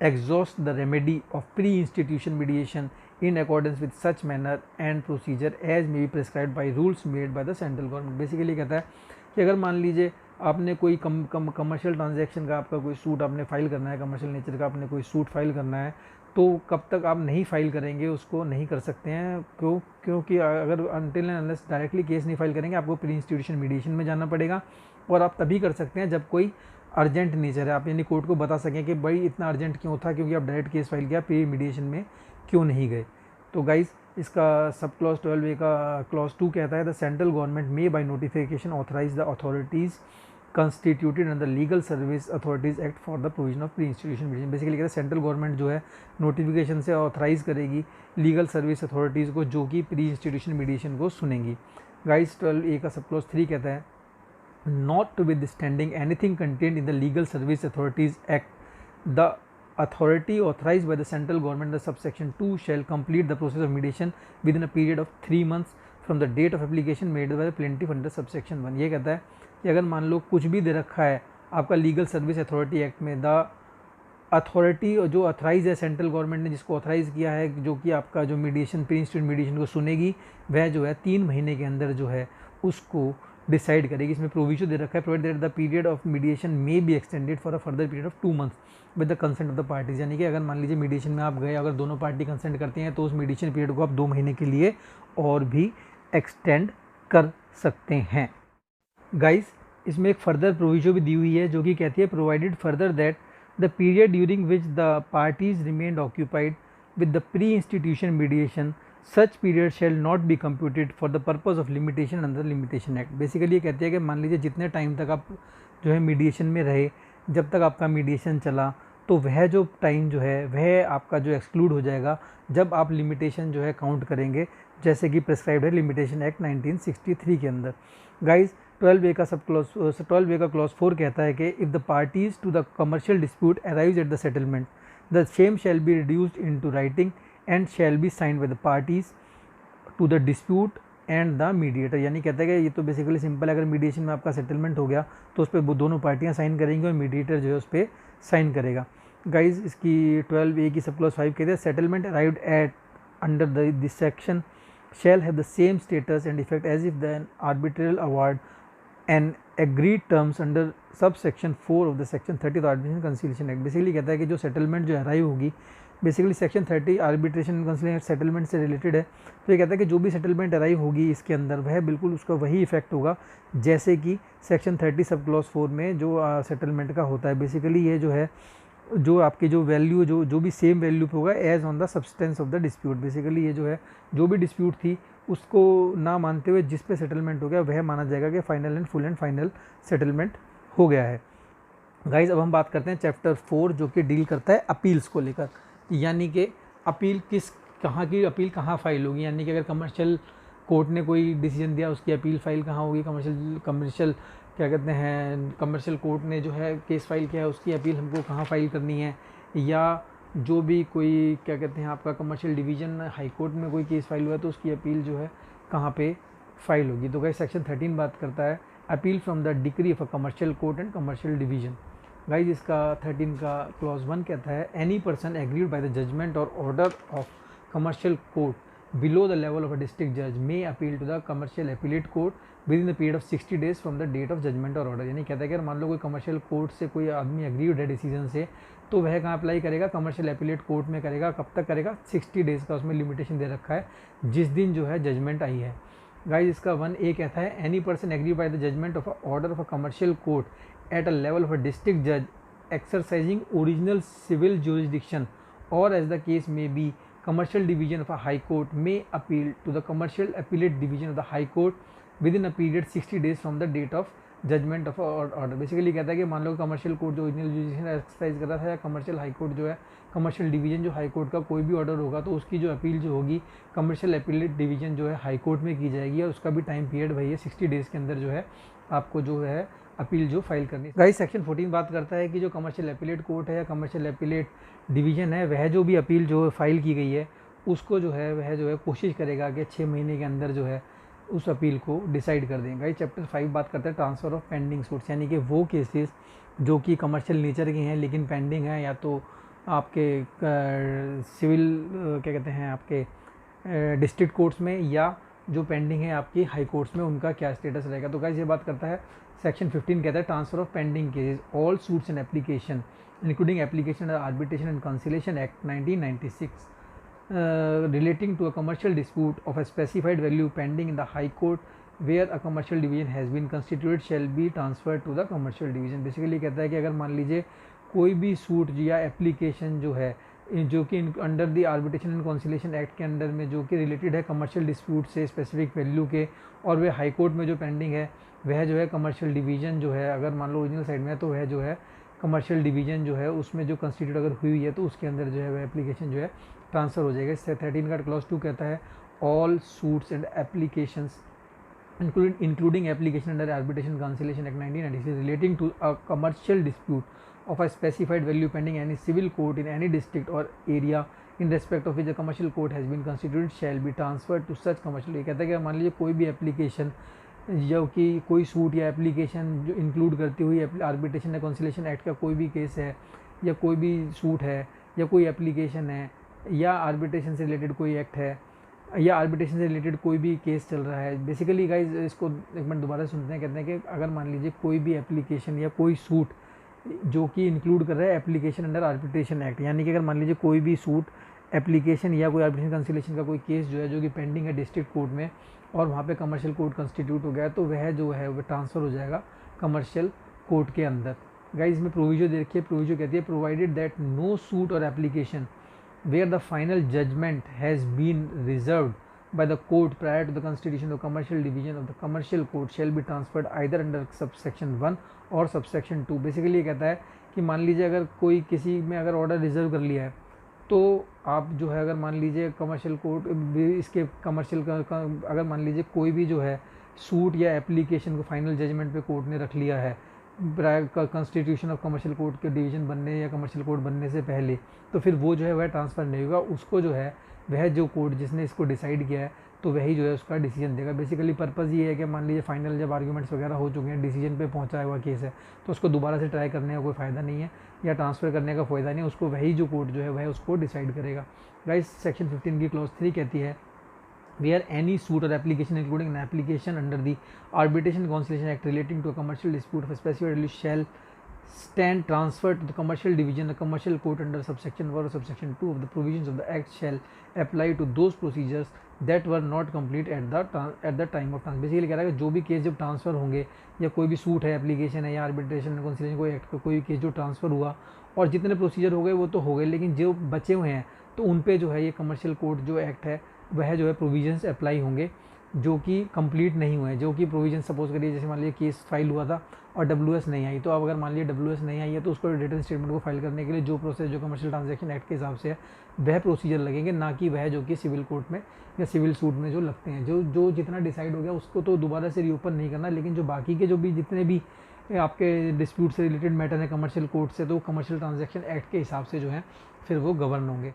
exhausts the remedy of pre-institution mediation in accordance with such manner and procedure as may be prescribed by rules made by the central government। Basically कहता है कि अगर मान लीजिए आपने कोई commercial transaction का आपका कोई सूट आपने फाइल करना है, कमर्शियल नेचर का आपने कोई सूट फाइल करना है, तो कब तक आप नहीं फाइल करेंगे उसको नहीं कर सकते हैं। क्योंकि अगर until and unless directly case नहीं फाइल करेंगे, आपको प्री इंस्टीट्यूशन मीडिएशन में जाना पड़ेगा, और आप तभी कर सकते हैं जब कोई अर्जेंट नेचर है। आप यानी कोर्ट को बता सकें कि भाई इतना अर्जेंट क्यों था, क्योंकि आप डायरेक्ट केस फाइल किया, प्री मीडिएशन में क्यों नहीं गए। तो गाइज इसका सब क्लॉज 12A का क्लॉज 2 कहता है the central government may by notification authorise the authorities constituted under legal service authorities act for the provision of pre institution mediation. Basically कहते हैं सेंट्रल गवर्नमेंट जो है नोटिफिकेशन से authorise करेगी legal service authorities को, जो कि प्री इंस्टीट्यूशन मीडिएशन को सुनेंगी। गाइस 12A का सब क्लॉज 3 कहता है notwithstanding anything contained in the Legal Service Authorities Act, the authority authorized by the central government the subsection 2 shall complete the process of mediation within a period of 3 months from the date of application made by the plaintiff under subsection 1। ये कहता है कि अगर मान लो कुछ भी दे रखा है आपका लीगल सर्विस अथॉरिटी एक्ट में, द अथॉरिटी जो अथराइज है सेंट्रल गवर्नमेंट ने जिसको अथराइज़ किया है, जो कि आपका जो मीडिएशन प्री इंस्टीट्यूशन मीडिएशन को सुनेगी, वह जो है 3 महीने के अंदर जो है उसको डिसाइड करेगी। इसमें प्रोविजन दे रखा है provide that the period of mediation may be extended for a further period of 2 months with the consent of the parties. यानी कि अगर मान लीजिए मीडिएशन में आप गए, अगर दोनों पार्टी कंसेंट करते हैं तो उस मीडिएशन पीरियड को आप 2 महीने के लिए और भी एक्सटेंड कर सकते हैं। गाइस इसमें एक फर्दर प्रोविजन भी दी हुई है जो कि कहती है provided further that the period during which the parties remained occupied with the pre institution mediation such period shall not be computed for the purpose of limitation under limitation act. Basically ये कहती है कि मान लीजिए जितने time तक आप जो है मीडिएशन में रहे, जब तक आपका मीडिएशन चला, तो वह जो टाइम जो है वह आपका जो एक्सक्लूड हो जाएगा जब आप लिमिटेशन जो है काउंट करेंगे, जैसे कि प्रिस्क्राइब्ड है लिमिटेशन एक्ट 1963 के अंदर। गाइज 12A का क्लॉज 4 कहता है कि if the parties to the commercial dispute arrives at the settlement the same shall be reduced into writing and shall be signed by the parties to the dispute and the mediator. यानी कहता है कि ये तो basically simple है, अगर mediation में आपका सेटलमेंट हो गया तो उस पर वो दोनों पार्टियां साइन करेंगी और मीडिएटर जो है उस पर साइन करेगा। गाइज इसकी 12A की सब क्लॉज 5 कहते हैं settlement arrived at under this section shall have the same status and effect as if the arbitral award and agreed terms under subsection 4 of the section 30 of the Arbitration Conciliation Act। Basically कहता है कि जो settlement जो arrive होगी, basically section 30 arbitration conciliation settlement से related है, तो ये कहता है कि जो भी सेटलमेंट अराइव होगी इसके अंदर वह बिल्कुल उसका वही इफेक्ट होगा जैसे कि सेक्शन 30 सब क्लॉज 4 में जो सेटलमेंट का होता है। बेसिकली ये जो है जो आपकी जो वैल्यू जो भी सेम वैल्यू पे होगा as on the substance of the dispute. Basically ये जो है जो भी डिस्प्यूट थी उसको ना मानते हुए जिस पे सेटलमेंट हो गया वह माना जाएगा कि final and full and final settlement हो गया है। गाइज अब हम बात करते हैं चैप्टर 4 जो कि डील करता है अपील्स को लेकर, यानी कि अपील की अपील कहाँ फाइल होगी। यानी कि अगर कमर्शियल कोर्ट ने कोई डिसीजन दिया उसकी अपील फाइल कहाँ होगी, कमर्शियल क्या कहते हैं कमर्शियल कोर्ट ने जो है केस फाइल किया है उसकी अपील हमको कहाँ फाइल करनी है, या जो भी कोई क्या कहते हैं आपका कमर्शियल डिवीज़न हाई कोर्ट में कोई केस फाइल हुआ है तो उसकी अपील जो है कहाँ पे फाइल होगी। तो गाइस सेक्शन 13 बात करता है appeal from the decree of a commercial court and commercial division. Guys इसका 13 का क्लॉज 1 कहता है any person aggrieved by the judgment or order of commercial court below the level of a district जज may appeal to the commercial appellate court within the period of 60 days from the date of judgment or order. यानी कहता है कि अगर मान लो कोई commercial court से कोई आदमी एग्रीड है डिसीजन से, तो वह कहाँ अप्लाई करेगा, कमर्शियल अपीलेट कोर्ट में करेगा। कब तक करेगा, 60 डेज़ का उसमें लिमिटेशन दे रखा है, जिस दिन जो है जजमेंट आई है। गाइज इसका 1A कहता है any person aggrieved by the judgment of a order of a commercial court at a level of a district जज exercising original civil jurisdiction or as the case may be commercial division of a high court may appeal to the commercial appellate division of the high court within a period 60 days from the date of judgment of order. Basically कहता है कि मान लो commercial court जो original jurisdiction exercise कर रहा था, या कमर्शियल हाई कोर्ट जो है, कमर्शियल डिवीजन जो हाई कोर्ट का कोई भी ऑर्डर होगा तो उसकी जो अपील जो होगी कमर्शियल अपीलेट डिवीजन जो है हाई कोर्ट में की जाएगी, और उसका भी टाइम पीरियड वही है, 60 डेज़ के अंदर जो है आपको जो है अपील जो फाइल करनी है। गाइस सेक्शन 14 बात करता है कि जो कमर्शियल अपीलेट कोर्ट है या कमर्शियल अपीलेट डिवीज़न है, वह जो भी अपील जो फाइल की गई है उसको जो है वह जो है कोशिश करेगा कि 6 महीने के अंदर जो है उस अपील को डिसाइड कर दें। गाइस चैप्टर 5 बात करता है ट्रांसफ़र ऑफ पेंडिंग सूट्स, यानी कि वो केसेस जो कि कमर्शियल नेचर के हैं लेकिन पेंडिंग है, या तो आपके सिविल क्या कहते हैं आपके डिस्ट्रिक्ट कोर्ट्स में, या जो पेंडिंग है आपकी हाई कोर्ट्स में, उनका क्या स्टेटस रहेगा। तो गाइस ये बात करता है सेक्शन 15 कहता है transfer of pending cases all suits and application including application arbitration and conciliation act 1996 relating to a commercial dispute of a specified value pending in the high court where a commercial division has been constituted shall be transferred to the commercial division। Basically कहता है कि अगर मान लीजिए कोई भी suit या application जो है जो कि under the arbitration and conciliation act के अंडर में जो कि रिलेटेड है कमर्शियल डिस्प्यूट से स्पेसिफिक वैल्यू के, और वह हाई कोर्ट में जो पेंडिंग है वह जो है कमर्शियल डिवीज़न जो है, अगर मान लो ओरिजिनल साइड में है तो वह जो है कमर्शियल डिवीज़न जो है उसमें जो कंस्टिट्यूट अगर हुई है तो उसके अंदर जो है वह एप्लीकेशन जो है ट्रांसफ़र हो जाएगा। इससे 13 का क्लॉज 2 कहता है all suits and applications including application under arbitration conciliation act 1996 relating to a commercial dispute of a specified value pending any civil court in any district or area in respect of which a commercial court has been constituted shall be transferred to such commercial। ये कहता है कि मान लीजिए कोई भी application जो कि कोई सूट या एप्लीकेशन जो इंक्लूड करती हुई आर्बिट्रेशन या कंसिलेशन एक्ट का कोई भी केस है, या कोई भी सूट है, या कोई एप्लीकेशन है, या आर्बिट्रेशन से रिलेटेड कोई एक्ट है, या आर्बिट्रेशन से रिलेटेड कोई भी केस चल रहा है। बेसिकली गाइज इसको एक मिनट दोबारा सुनते हैं। कहते हैं कि अगर मान लीजिए कोई भी एप्लीकेशन या कोई सूट जो कि इंक्लूड कर रहा है एप्लीकेशन अंडर आर्बिट्रेशन एक्ट, यानी कि अगर मान लीजिए कोई भी सूट एप्लीकेशन या कोई आर्बिट्रेशन कंसिलेशन का कोई केस जो है जो कि पेंडिंग है डिस्ट्रिक्ट कोर्ट में, और वहाँ पे कमर्शियल कोर्ट कंस्टिट्यूट हो गया, तो वह जो है वह ट्रांसफ़र हो जाएगा कमर्शियल कोर्ट के अंदर। गाइस में प्रोविजो देखिए, प्रोविजो कहती है प्रोवाइडेड दैट नो सूट और application where the final judgment has been reserved by the court prior to the constitution of commercial division of the commercial court shall be transferred either under subsection 1 और subsection 2। Basically ये कहता है कि मान लीजिए अगर कोई किसी में अगर ऑर्डर रिजर्व कर लिया है, तो आप जो है अगर मान लीजिए कमर्शियल कोर्ट इसके कमर्शियल का अगर मान लीजिए कोई भी जो है सूट या एप्लीकेशन को फाइनल जजमेंट पे कोर्ट ने रख लिया है कॉन्स्टिट्यूशन ऑफ कमर्शियल कोर्ट के डिवीज़न बनने या कमर्शियल कोर्ट बनने से पहले, तो फिर वो जो है वह ट्रांसफ़र नहीं होगा। उसको जो है वह जो कोर्ट जिसने इसको डिसाइड किया है तो वही जो है उसका डिसीजन देगा। बेसिकली पर्पज़ ये है कि मान लीजिए फाइनल जब आर्ग्यूमेंट्स वगैरह हो चुके हैं, डिसीजन पे पहुंचा हुआ केस है, तो उसको दोबारा से ट्राई करने का कोई फ़ायदा नहीं है, या ट्रांसफ़र करने का फ़ायदा नहीं है, उसको वही जो कोर्ट जो है वह उसको डिसाइड करेगा। गाइस सेक्शन 15 की क्लॉज 3 कहती है where any suit or application including an application under the Arbitration and Conciliation Act relating to a commercial dispute of a specified value shall stand transferred to the commercial division, the commercial court under subsection 1 or subsection 2 of the provisions of the act shall apply to those procedures that were not complete at the time of transfer। Basically कह रहा है कि जो भी case जब transfer होंगे, या कोई भी सूट है, एप्लीकेशन है, या आर्बिट्रेशन एंड कंसिलेशन कोई एक्ट का कोई केस जो ट्रांसफ़र हुआ और जितने प्रोसीजर हो गए वो तो हो गए, लेकिन जो बचे हुए हैं तो उन पे जो है ये कमर्शियल कोर्ट जो एक्ट है वह जो है प्रोविजंस अप्लाई होंगे जो कि कंप्लीट नहीं हुए हैं। जो कि प्रोविजन सपोज करिए जैसे मान लीजिए केस फाइल हुआ था और डब्ल्यूएस नहीं आई, तो अब अगर मान लीजिए डब्ल्यूएस नहीं आई है तो उसको रिटर्न स्टेटमेंट को फाइल करने के लिए जो प्रोसेस जो कमर्शियल ट्रांजैक्शन एक्ट के हिसाब से है वह प्रोसीजर लगेंगे, ना कि वह जो कि सिविल कोर्ट में या सिविल सूट में जो लगते हैं। जो जितना डिसाइड हो गया उसको तो दोबारा से रीओपन नहीं करना, लेकिन जो बाकी के जो भी जितने भी आपके डिस्प्यूट से रिलेटेड मैटर है कमर्शियल कोर्ट से, तो कमर्शियल ट्रांजैक्शन एक्ट के हिसाब से जो है फिर वो गवर्न होंगे।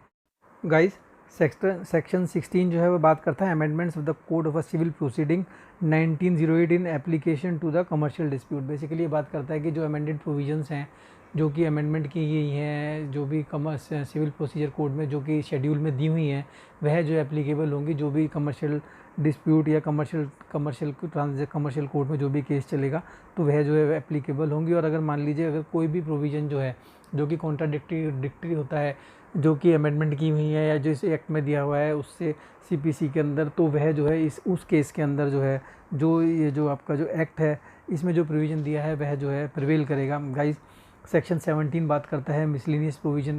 गाइस सेक्शन 16 जो है वो बात करता है amendments of the code of a civil proceeding 1908 in application to the commercial dispute. Basically ये बात करता है कि जो अमेंडेड प्रोविजंस हैं, जो कि अमेंडमेंट की गई हैं, जो भी सिविल प्रोसीजर कोड में जो कि शेड्यूल में दी हुई हैं, वह जो एप्लीकेबल होंगी जो भी कमर्शियल डिस्प्यूट या कमर्शियल कोर्ट में जो भी केस चलेगा तो वह जो है एप्लीकेबल होंगी। और अगर मान लीजिए अगर कोई भी प्रोविज़न जो है जो कि कॉन्ट्राडिक्टरी होता है, जो कि अमेंडमेंट की हुई है या जो इस एक्ट में दिया हुआ है उससे सीपीसी के अंदर, तो वह जो है उस केस के अंदर जो है जो ये जो आपका जो एक्ट है इसमें जो प्रोविज़न दिया है वह जो है प्रिवेल करेगा। गाइस सेक्शन 17 बात करता है मिसलेनियस प्रोविजन,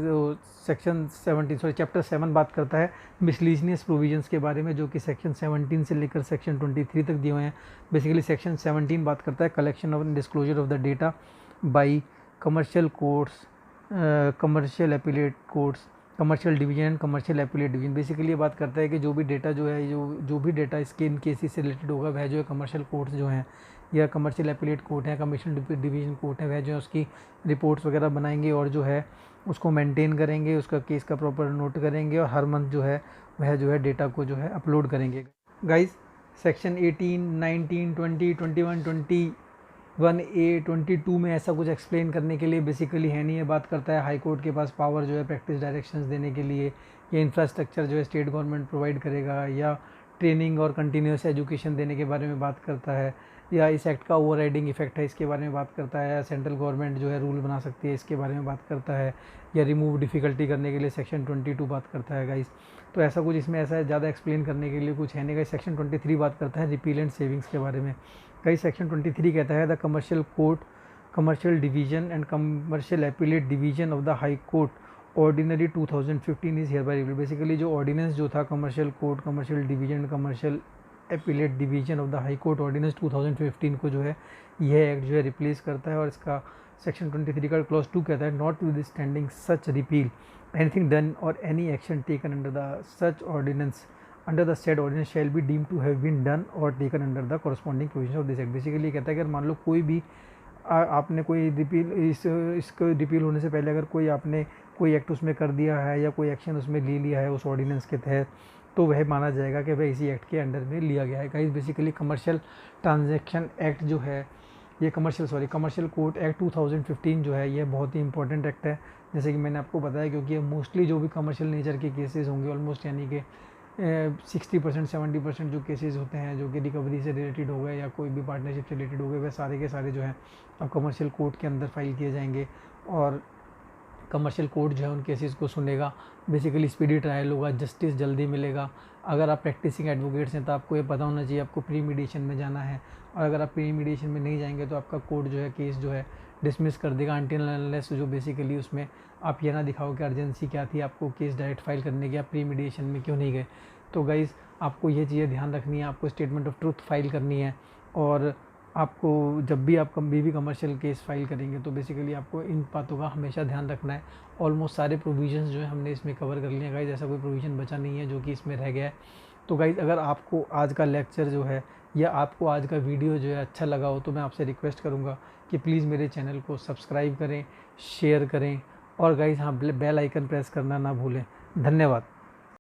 चैप्टर 7 बात करता है मिसलेनियस प्रोविजंस के बारे में, जो कि सेक्शन 17 से लेकर सेक्शन 23 तक दिए हुए हैं। बेसिकली सेक्शन 17 बात करता है collection of disclosure of the data by commercial courts, commercial appellate courts, commercial division and commercial appellate division. Basically ये बात करता है कि जो भी डेटा जो है जो भी डेटा इसके इन केसेस से रिलेटेड होगा वह जो है कमर्शियल कोर्ट्स जो हैं या कमर्शियल एपिलेट कोर्ट है, कमर्शियल डिवीजन कोर्ट है, वह जो है उसकी रिपोर्ट्स वगैरह बनाएंगे और जो है उसको मेंटेन करेंगे, उसका केस का प्रॉपर नोट करेंगे और हर मंथ जो है वह जो है डेटा को जो है अपलोड करेंगे। गाइस सेक्शन 18, 19, 20, 21, 21A, 22 में ऐसा कुछ एक्सप्लेन करने के लिए बेसिकली है नहीं। ये बात करता है हाई कोर्ट के पास पावर जो है प्रैक्टिस डायरेक्शंस देने के लिए, या इंफ्रास्ट्रक्चर जो है स्टेट गवर्नमेंट प्रोवाइड करेगा, या ट्रेनिंग और कंटिन्यूस एजुकेशन देने के बारे में बात करता है, या इस एक्ट का ओवरराइडिंग इफेक्ट है इसके बारे में बात करता है, या सेंट्रल गवर्नमेंट जो है रूल बना सकती है इसके बारे में बात करता है, या रिमूव डिफ़िकल्टी करने के लिए सेक्शन 22 बात करता है। गाइस तो ऐसा कुछ इसमें ऐसा ज़्यादा एक्सप्लेन करने के लिए कुछ है नहीं। गाइस सेक्शन 23 बात करता है रिपील एंड सेविंग्स के बारे में। गाइस सेक्शन 23 कहता है the commercial court, commercial division and commercial appellate division of the high court ordinary 2015 is hereby repealed. Basically जो ऑर्डिनेंस जो था commercial court, commercial division, commercial appellate division of the high court ordinance 2015 को जो है यह act जो है replace करता है। और इसका सेक्शन 23 का क्लॉज 2 कहता है notwithstanding such repeal anything done or any action taken under the such ordinance under the said ordinance shall be deem to have been done or taken under the corresponding provision of this act. Basically कहता है कि अगर मान लो कोई भी आपने कोई repeal इसको रिपील होने से पहले अगर कोई आपने कोई एक्ट उसमें कर दिया है या कोई एक्शन उसमें ले लिया है उस ऑर्डिनेंस के तहत, तो वह माना जाएगा कि वह इसी एक्ट के अंडर में लिया गया है। Guys basically commercial transaction act जो है ये कमर्शियल कोर्ट एक्ट 2015 जो है ये बहुत ही इंपॉर्टेंट एक्ट है, जैसे कि मैंने आपको बताया, क्योंकि ये मोस्टली जो भी कमर्शियल नेचर के केसेस होंगे ऑलमोस्ट यानी कि 60% 70% जो केसेस होते हैं जो कि रिकवरी से रिलेटेड हो गए या कोई भी पार्टनरशिप से रिलेटेड हो गए, वह सारे के सारे जो हैं अब कमर्शियल कोर्ट के अंदर फाइल किए जाएंगे और कमर्शियल कोर्ट जो है उन केसेस को सुनेगा। बेसिकली स्पीडी ट्रायल होगा, जस्टिस जल्दी मिलेगा। अगर आप प्रैक्टिसिंग एडवोकेट्स हैं तो आपको ये पता होना चाहिए आपको प्री मीडिएशन में जाना है, और अगर आप प्री मीडिएशन में नहीं जाएंगे तो आपका कोर्ट जो है केस जो है डिसमिस कर देगा अनटिल अनलेस जो बेसिकली उसमें आप ये ना दिखाओ कि अर्जेंसी क्या थी आपको केस डायरेक्ट फाइल करने की, आप प्री मीडिएशन में क्यों नहीं गए। तो गाइज़ आपको ये चीज़ें ध्यान रखनी है, आपको स्टेटमेंट ऑफ ट्रुथ फाइल करनी है, और आपको जब भी आप कभी भी कमर्शियल केस फाइल करेंगे तो बेसिकली आपको इन बातों का हमेशा ध्यान रखना है। ऑलमोस्ट सारे प्रोविजंस जो है हमने इसमें कवर कर लिए गाइज, ऐसा कोई प्रोविज़न बचा नहीं है जो कि इसमें रह गया है। तो गाइज अगर आपको आज का लेक्चर जो है या आपको आज का वीडियो जो है अच्छा लगा हो तो मैं आपसे रिक्वेस्ट करूँगा कि प्लीज़ मेरे चैनल को सब्सक्राइब करें, शेयर करें और गाइज हाँ बेल आइकन प्रेस करना ना भूलें। धन्यवाद।